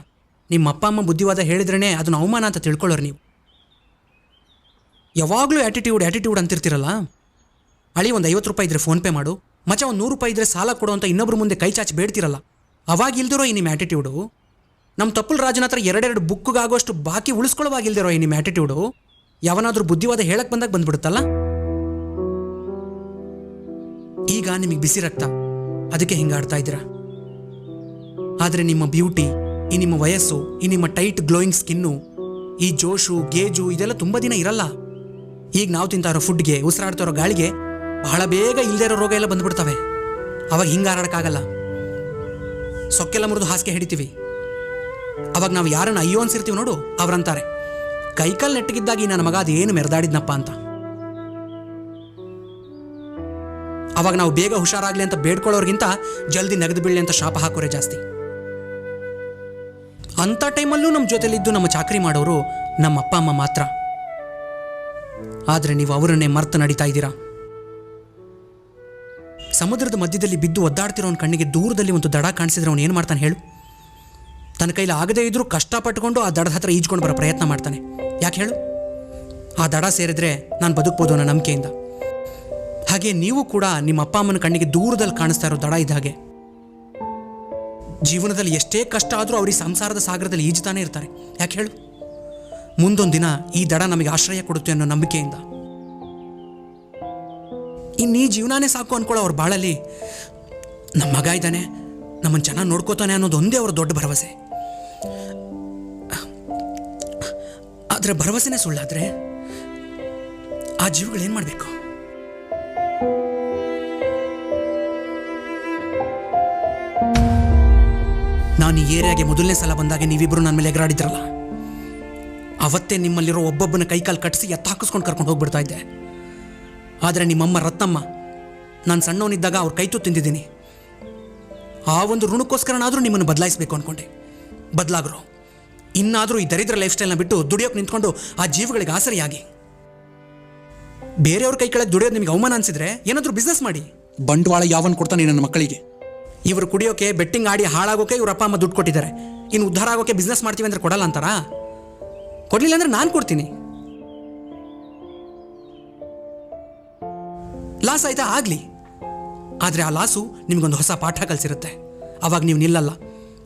ನಿಮ್ಮ ಅಪ್ಪ ಅಮ್ಮ ಬುದ್ಧಿವಾದ ಹೇಳಿದ್ರೇ ಅದನ್ನು ಅವಮಾನ ಅಂತ ತಿಳ್ಕೊಳ್ಳೋರು ನೀವು. ಯಾವಾಗಲೂ ಆ್ಯಟಿಟ್ಯೂಡ್ ಅಂತಿರ್ತಿರಲ್ಲ. ಅಳಿ ಒಂದು 50 ರೂಪಾಯಿ ಇದ್ದರೆ ಫೋನ್ಪೇ ಮಾಡು, ಮಚ್ಚ ಒಂದು 100 ರೂಪಾಯಿ ಇದ್ದರೆ ಸಾಲ ಕೊಡು ಅಂತ ಇನ್ನೊಬ್ರ ಮುಂದೆ ಕೈ ಚಾಚಿ ಬೇಡ್ತಿರಲ್ಲ. ಅವಾಗ ಇಲ್ದಿರೋ ಈ ನಿಮ್ಮ ಆ್ಯಟಿಟ್ಯೂಡು, ನಮ್ಮ ತಪ್ಪಲ್ ರಾಜನ ಹತ್ರ 2 ಬುಕ್ಗಾಗೋಷ್ಟು ಬಾಕಿ ಉಳಿಸ್ಕೊಳ್ಳೋವಾಗಿಲ್ದಿರೋ ಈ ನಿಮ್ಮ ಆ್ಯಟಿಟ್ಯೂಡು ಯಾವನಾದರೂ ಬುದ್ಧಿವಾದ ಹೇಳಕ್ಕೆ ಬಂದಾಗ ಬಂದ್ಬಿಡುತ್ತಲ್ಲ. ಈಗ ನಿಮಗೆ ಬಿಸಿ ರಕ್ತ, ಅದಕ್ಕೆ ಹಿಂಗಾಡ್ತಾ ಇದ್ದೀರಾ. ಆದರೆ ನಿಮ್ಮ ಬ್ಯೂಟಿ, ಈ ನಿಮ್ಮ ವಯಸ್ಸು, ಈ ನಿಮ್ಮ ಟೈಟ್ ಗ್ಲೋಯಿಂಗ್ ಸ್ಕಿನ್ನು, ಈ ಜೋಶು ಗೇಜು ಇದೆಲ್ಲ ತುಂಬ ದಿನ ಇರಲ್ಲ. ಈಗ ನಾವು ತಿಂತಾ ಇರೋ ಫುಡ್ಗೆ, ಉಸಿರಾಡ್ತಾ ಇರೋ ಗಾಳಿಗೆ ಬಹಳ ಬೇಗ ಇಲ್ಲದೇ ಇರೋ ರೋಗ ಎಲ್ಲ ಬಂದ್ಬಿಡ್ತವೆ. ಅವಾಗ ಹಿಂಗೆ ಹಾರಾಡಕ್ಕಾಗಲ್ಲ. ಸೊಕ್ಕೆಲ್ಲ ಮುರಿದು ಹಾಸಿಗೆ ಹಿಡಿತೀವಿ. ಅವಾಗ ನಾವು ಯಾರನ್ನ ಅಯ್ಯೋ ಅನ್ಸಿರ್ತೀವಿ ನೋಡು, ಅವ್ರಂತಾರೆ ಕೈಕಾಲು ನೆಟ್ಟಗಿದ್ದಾಗಿ ನನ್ನ ಮಗ ಅದೇನು ಮೆರೆದಾಡಿದ್ನಪ್ಪ ಅಂತ. ಅವಾಗ ನಾವು ಬೇಗ ಹುಷಾರಾಗಲಿ ಅಂತ ಬೇಡ್ಕೊಳ್ಳೋರ್ಗಿಂತ ಜಲ್ದಿ ನೆಗೆದು ಬೀಳಲಿ ಅಂತ ಶಾಪ ಹಾಕೋರೆ ಜಾಸ್ತಿ. ಅಂಥ ಟೈಮಲ್ಲೂ ನಮ್ಮ ಜೊತೆಲಿದ್ದು ನಮ್ಮ ಚಾಕರಿ ಮಾಡೋರು ನಮ್ಮ ಅಪ್ಪ ಅಮ್ಮ ಮಾತ್ರ. ಆದರೆ ನೀವು ಅವರನ್ನೇ ಮರ್ತು ನಡೀತಾ ಇದ್ದೀರಾ. ಸಮುದ್ರದ ಮಧ್ಯದಲ್ಲಿ ಬಿದ್ದು ಒದ್ದಾಡ್ತಿರೋನ್ ಕಣ್ಣಿಗೆ ದೂರದಲ್ಲಿ ಒಂದು ದಡ ಕಾಣಿಸಿದ್ರೆ ಅವನು ಏನು ಮಾಡ್ತಾನೆ ಹೇಳು? ತನ್ನ ಕೈಲಿ ಆಗದೇ ಇದ್ರೂ ಕಷ್ಟಪಟ್ಟುಕೊಂಡು ಆ ದಡದ ಹತ್ರ ಈಜ್ಕೊಂಡು ಬರೋ ಪ್ರಯತ್ನ ಮಾಡ್ತಾನೆ. ಯಾಕೆ ಹೇಳು? ಆ ದಡ ಸೇರಿದ್ರೆ ನಾನು ಬದುಕ್ಬೋದು ಅನ್ನೋ ನಂಬಿಕೆಯಿಂದ. ಹಾಗೆ ನೀವು ಕೂಡ ನಿಮ್ಮ ಅಪ್ಪ ಅಮ್ಮನ ಕಣ್ಣಿಗೆ ದೂರದಲ್ಲಿ ಕಾಣಿಸ್ತಾ ಇರೋ ದಡ ಇದ್ದ ಹಾಗೆ. ಜೀವನದಲ್ಲಿ ಎಷ್ಟೇ ಕಷ್ಟ ಆದರೂ ಅವ್ರಿಗೆ ಸಂಸಾರದ ಸಾಗರದಲ್ಲಿ ಈಜ್ತಾನೆ ಇರ್ತಾರೆ. ಯಾಕೆ ಹೇಳು? ಮುಂದೊಂದು ದಿನ ಈ ದಡ ನಮಗೆ ಆಶ್ರಯ ಕೊಡುತ್ತೆ ಅನ್ನೋ ನಂಬಿಕೆಯಿಂದ. ಇನ್ನೀ ಜೀವನಾನೇ ಸಾಕು ಅಂದ್ಕೊಳ್ಳೋ ಅವ್ರ ಬಾಳಲ್ಲಿ ನಮ್ಮ ಮಗ ಇದ್ದಾನೆ, ನಮ್ಮನ್ನು ಚೆನ್ನಾಗಿ ನೋಡ್ಕೋತಾನೆ ಅನ್ನೋದು ಒಂದೇ ಅವ್ರ ದೊಡ್ಡ ಭರವಸೆ. ಆದರೆ ಭರವಸೆನೇ ಸುಳ್ಳಾದ್ರೆ ಆ ಜೀವಗಳೇನು ಮಾಡಬೇಕು? ನಾನು ಈ ಏರಿಯಾಗೆ ಮೊದಲನೇ ಸಲ ಬಂದಾಗ ನೀವಿಬ್ಬರು ನನ್ನ ಮೇಲೆ ಎಗರಾಡಿದ್ರಲ್ಲ, ಅವತ್ತೇ ನಿಮ್ಮಲ್ಲಿರೋ ಒಬ್ಬೊಬ್ಬನ ಕೈಕಾಲು ಕಟ್ಟಿಸಿ ಎತ್ತಾಕಿಸ್ಕೊಂಡು ಕರ್ಕೊಂಡು ಹೋಗ್ಬಿಡ್ತಾ ಇದ್ದೆ. ಆದರೆ ನಿಮ್ಮಮ್ಮ ರತ್ನಮ್ಮ, ನಾನು ಸಣ್ಣವನಿದ್ದಾಗ ಅವ್ರ ಕೈ ತುತ್ತು ತಿಂದಿದ್ದೀನಿ. ಆ ಒಂದು ಋಣಕ್ಕೋಸ್ಕರನಾದರೂ ನಿಮ್ಮನ್ನು ಬದಲಾಯಿಸಬೇಕು ಅಂದ್ಕೊಂಡೆ. ಬದಲಾಗ್ರು. ಇನ್ನಾದರೂ ಈ ದರಿದ್ರ ಲೈಫ್ ಸ್ಟೈಲ್ನ ಬಿಟ್ಟು ದುಡಿಯೋಕೆ ನಿಂತ್ಕೊಂಡು ಆ ಜೀವಗಳಿಗೆ ಆಸರಿಯಾಗಿ. ಬೇರೆಯವ್ರ ಕೈ ಕೆಳಗೆ ದುಡಿಯೋದು ನಿಮಗೆ ಅವಮಾನ ಅನಿಸಿದ್ರೆ ಏನಾದರೂ ಬಿಸ್ನೆಸ್ ಮಾಡಿ. ಬಂಡವಾಳ ಯಾವನ್ ಕೊಡ್ತಾನೆ ನನ್ನ ಮಕ್ಕಳಿಗೆ? ಇವರು ಕುಡಿಯೋಕೆ, ಬೆಟ್ಟಿಂಗ್ ಆಡಿ ಹಾಳಾಗೋಕೆ ಇವ್ರ ಅಪ್ಪ ಅಮ್ಮ ದುಡ್ಡು ಕೊಟ್ಟಿದ್ದಾರೆ. ಇನ್ನು ಉದ್ಧಾರ ಆಗೋಕೆ ಬಿಸ್ನೆಸ್ ಮಾಡ್ತೀವಿ ಅಂದ್ರೆ ಕೊಡಲ್ಲ ಅಂತಾರಾ? ಕೊಡಲಿಲ್ಲ ಅಂದ್ರೆ ನಾನು ಕೊಡ್ತೀನಿ. ಲಾಸ್ ಆಯ್ತಾ ಆಗಲಿ, ಆದರೆ ಆ ಲಾಸು ನಿಮಗೊಂದು ಹೊಸ ಪಾಠ ಕಲಿಸಿರುತ್ತೆ. ಅವಾಗ ನೀವು ನಿಲ್ಲಲ್ಲ,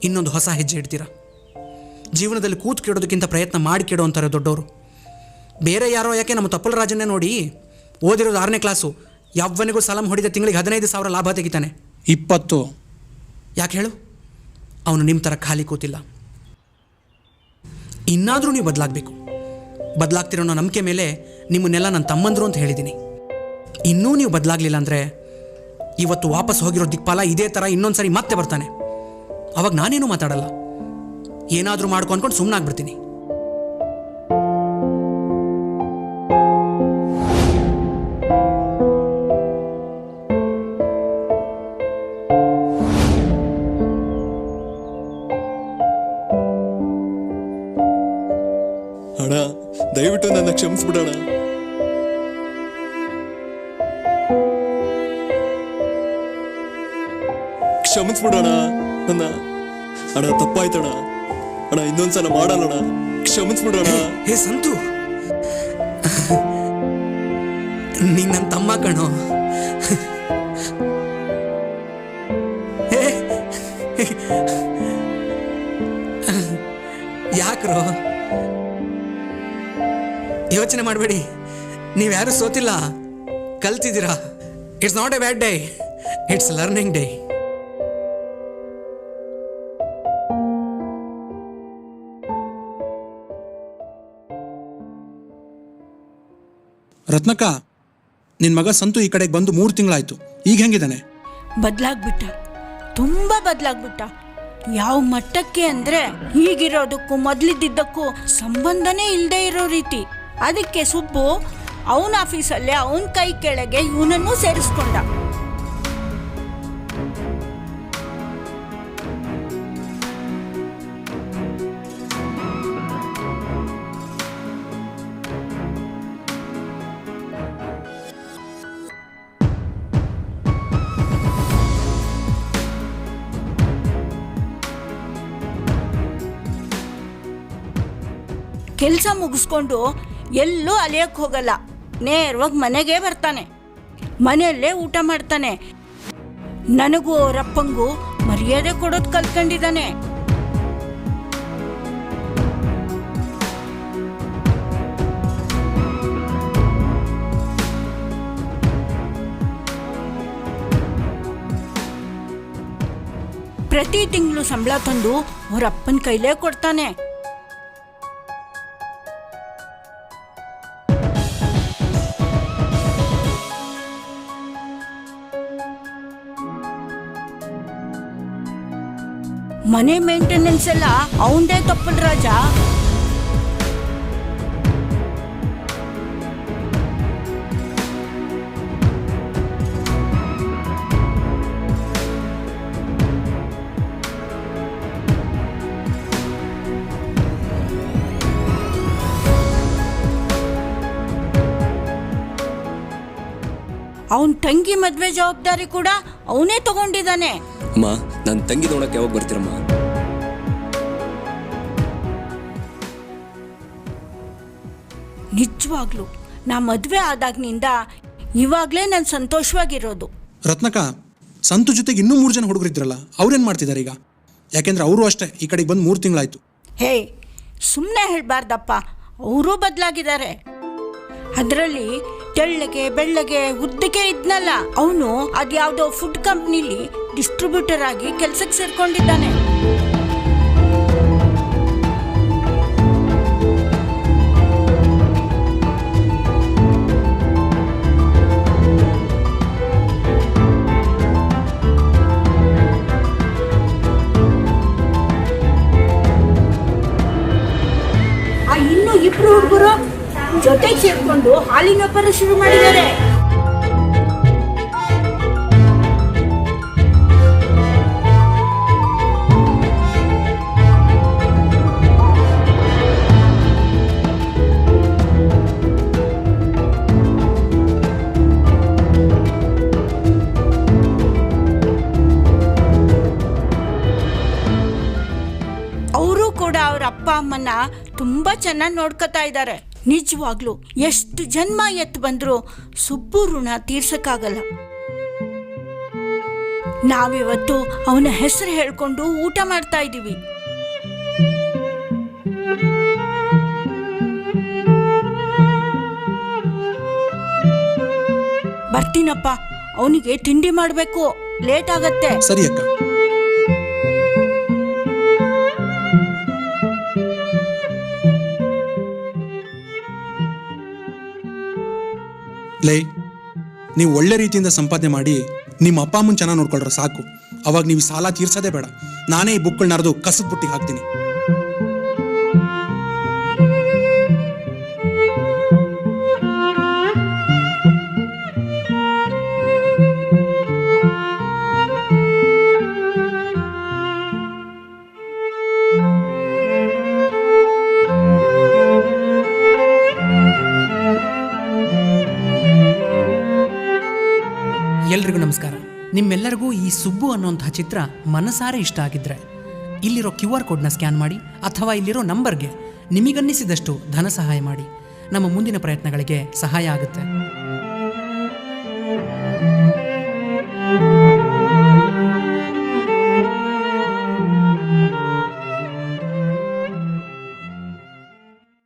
ಇನ್ನೊಂದು ಹೊಸ ಹೆಜ್ಜೆ ಇಡ್ತೀರ. ಜೀವನದಲ್ಲಿ ಕೂತು ಕೆಡೋದಕ್ಕಿಂತ ಪ್ರಯತ್ನ ಮಾಡಿ ಕೆಡೋ ಅಂತಾರೆ ದೊಡ್ಡವರು. ಬೇರೆ ಯಾರೋ ಯಾಕೆ ನಮ್ಮ ತಪ್ಪಲ ರಾಜನ್ನೇ ನೋಡಿ, ಓದಿರೋದು 6ನೇ ಕ್ಲಾಸು, ಯಾವನಿಗೂ ಸಲಾಂ ಹೊಡಿದ ತಿಂಗಳಿಗೆ 15,000 ಲಾಭ ತೆಗಿತಾನೆ. 20. ಯಾಕೆ ಹೇಳು? ಅವನು ನಿಮ್ಮ ಥರ ಖಾಲಿ ಕೂತಿಲ್ಲ. ಇನ್ನಾದರೂ ನೀವು ಬದಲಾಗಬೇಕು. ಬದಲಾಗ್ತಿರೋ ಅನ್ನೋ ನಂಬಿಕೆ ಮೇಲೆ ನಿಮ್ಮನ್ನೆಲ್ಲ ನನ್ನ ತಮ್ಮಂದರು ಅಂತ ಹೇಳಿದ್ದೀನಿ. ಇನ್ನೂ ನೀವು ಬದಲಾಗಲಿಲ್ಲ ಅಂದರೆ ಇವತ್ತು ವಾಪಸ್ ಹೋಗಿರೋ ದಿಕ್ಪಾಲ ಇದೇ ಥರ ಇನ್ನೊಂದು ಸರಿ ಮತ್ತೆ ಬರ್ತಾನೆ. ಅವಾಗ ನಾನೇನು ಮಾತಾಡಲ್ಲ, ಏನಾದರೂ ಮಾಡ್ಕೊಂಡು ಸುಮ್ಮನಾಗ್ಬಿಡ್ತೀನಿ. ಅಣ್ಣ, ದಯವಿಟ್ಟು ನನ್ನ ಕ್ಷಮಿಸ್ಬಿಡೋಣ. ಕ್ಷಮಿಸ್ಬಿಡೋಣ ನನ್ನ. ಅಣ್ಣ, ತಪ್ಪಾಯ್ತಣ್ಣ. ಅಣ್ಣ, ಇನ್ನೊಂದ್ಸಲ ಮಾಡಲ್ಲಣ್ಣ. ಕ್ಷಮಿಸ್ಬಿಡೋಣ. ಹೇ ಸಂತು, ನೀನ್ ನನ್ನ ತಮ್ಮ ಕಣೋ. ಯಾಕ್ರೋ? ಯೋಚನೆ ಮಾಡಬೇಡಿ, ನೀವ್ಯಾರು ಸೋತಿಲ್ಲ, ಕಲ್ತಿದ್ದೀರಾ. It's not a bad day, it's learning day. ರತ್ನಕ್ಕ, ನಿನ್ನ ಮಗ ಸಂತು ಈ ಕಡೆಗೆ ಬಂದು 3 ತಿಂಗಳಾಯ್ತು. ಈಗ ಹೆಂಗಿದ್ದಾನೆ? ಬದಲಾಗ್ಬಿಟ್ಟ, ತುಂಬ ಬದಲಾಗ್ಬಿಟ್ಟ. ಯಾವ ಮಟ್ಟಕ್ಕೆ ಅಂದರೆ ಹೀಗಿರೋದಕ್ಕೂ ಮೊದಲಿದ್ದಕ್ಕೂ ಸಂಬಂಧನೇ ಇಲ್ಲದೆ ಇರೋ ರೀತಿ. ಅದಕ್ಕೆ ಸುಬ್ಬು ಅವನ ಆಫೀಸಲ್ಲೇ ಅವನ ಕೈ ಕೆಳಗೆ ಇವನನ್ನು ಸೇರಿಸ್ಕೊಂಡ. ಕೆಲಸ ಮುಗಿಸ್ಕೊಂಡು ಎಲ್ಲೂ ಅಲಿಯಕ್ಕೆ ಹೋಗಲ್ಲ, ನೇರವಾಗಿ ಮನೆಗೆ ಬರ್ತಾನೆ. ಮನೆಯಲ್ಲೇ ಊಟ ಮಾಡ್ತಾನೆ. ನನಗೂ ಅವರಪ್ಪಂಗೂ ಮರ್ಯಾದೆ ಕೊಡೋದು ಕಲ್ತ್ಕೊಂಡಿದ್ದಾನೆ. ಪ್ರತಿ ತಿಂಗಳು ಸಂಬಳ ತಂದು ಅವರಪ್ಪನ ಕೈಲೇ ಕೊಡ್ತಾನೆ. ಮನೆ ಮೇಂಟೆನೆನ್ಸ್ ಎಲ್ಲ ಅವಂದೇ ತಪ್ಪಲ್ ರಾಜ. ಅವನ ತಂಗಿ ಮದ್ವೆ ಜವಾಬ್ದಾರಿ ಕೂಡ ಅವನೇ ತಗೊಂಡಿದ್ದಾನೆ. ಅಮ್ಮ, ನನ್ನ ತಂಗಿ ನೋಡಕ್ಕೆ ಯಾವಾಗ ಬರ್ತೀರಮ್ಮ? ನಿಜವಾಗ್ಲು ನಾ ಮದ್ವೆ ಆದಾಗ್ನಿಂದ ಇವಾಗ್ಲೇ ನಾನು ಸಂತೋಷವಾಗಿರೋದು. ರತ್ನಕ್ಕ, ಸಂತು ಜೊತೆಗೆ ಇನ್ನೂ 3 ಜನ ಹುಡುಗರಿದ್ರಲ್ಲ, ಅವ್ರೇನು ಮಾಡ್ತಿದ್ದಾರೆ ಈಗ? ಯಾಕೆಂದ್ರೆ ಅವರು ಅಷ್ಟೇ ಈ ಕಡೆಗೆ ಬಂದು 3 ತಿಂಗಳಾಯ್ತು. ಹೇ, ಸುಮ್ಮನೆ ಹೇಳ್ಬಾರ್ದಪ್ಪ, ಅವರೂ ಬದಲಾಗಿದ್ದಾರೆ. ಅದರಲ್ಲಿ ತೆಳ್ಳಗೆ ಬೆಳ್ಳಗೆ ಉದ್ದಕ್ಕೆ ಇದ್ನಲ್ಲ, ಅವನು ಅದ್ಯಾವುದೋ ಫುಡ್ ಕಂಪ್ನಿಲಿ ಡಿಸ್ಟ್ರಿಬ್ಯೂಟರ್ ಆಗಿ ಕೆಲ್ಸಕ್ಕೆ ಸೇರ್ಕೊಂಡಿದ್ದಾನೆ. ಇನ್ನು ಇಬ್ರು ಹುಡುಗರು ಜೊತೆಗೆ ಸೇರ್ಕೊಂಡು ಹಾಲಿನ ವ್ಯಾಪಾರ ಶುರು ಮಾಡಿದ್ದಾರೆ. ಅವರು ಕೂಡ ಅವ್ರ ಅಪ್ಪ ಅಮ್ಮನ ತುಂಬಾ ಚೆನ್ನಾಗಿ ನೋಡ್ಕೊತಾ ಇದ್ದಾರೆ. ನಿಜವಾಗ್ಲೂ ಎಷ್ಟು ಜನ್ಮ ಎತ್ತು ಬಂದ್ರು ಸುಬ್ಬು ಋಣ ತೀರ್ಸಕ್ಕಾಗಲ್ಲ. ನಾವಿವತ್ತು ಅವನ ಹೆಸರು ಹೇಳ್ಕೊಂಡು ಊಟ ಮಾಡ್ತಾ ಇದ್ದೀವಿ. ಬರ್ತೀನಪ್ಪ, ಅವನಿಗೆ ತಿಂಡಿ ಮಾಡ್ಬೇಕು, ಲೇಟ್ ಆಗತ್ತೆ. ಸರಿ ಅಕ್ಕ. ಲೈ, ನೀವು ಒಳ್ಳೆ ರೀತಿಯಿಂದ ಸಂಪಾದನೆ ಮಾಡಿ ನಿಮ್ಮ ಅಪ್ಪ ಅಮ್ಮನ ಚೆನ್ನಾಗಿ ನೋಡ್ಕೊಳ್ರೆ ಸಾಕು. ಅವಾಗ ನೀವು ಸಾಲ ತೀರ್ಸೋದೇ ಬೇಡ. ನಾನೇ ಈ ಬುಕ್ಗಳನ್ನ ಅರ್ದು ಕಸದ ಬುಟ್ಟಿಗೆ ಹಾಕ್ತೀನಿ. ಎಲ್ರಿಗೂ ನಮಸ್ಕಾರ. ನಿಮ್ಮೆಲ್ಲರಿಗೂ ಈ ಸುಬ್ಬು ಅನ್ನೋಂತಹ ಚಿತ್ರ ಮನಸಾರೆ ಇಷ್ಟ ಆಗಿದ್ರೆ ಇಲ್ಲಿರೋ QR ಕೋಡ್ನ ಸ್ಕ್ಯಾನ್ ಮಾಡಿ ಅಥವಾ ಇಲ್ಲಿರೋ ನಂಬರ್ಗೆ ನಿಮಗನ್ನಿಸಿದಷ್ಟು ಧನ ಸಹಾಯ ಮಾಡಿ. ನಮ್ಮ ಮುಂದಿನ ಪ್ರಯತ್ನಗಳಿಗೆ ಸಹಾಯ ಆಗುತ್ತೆ.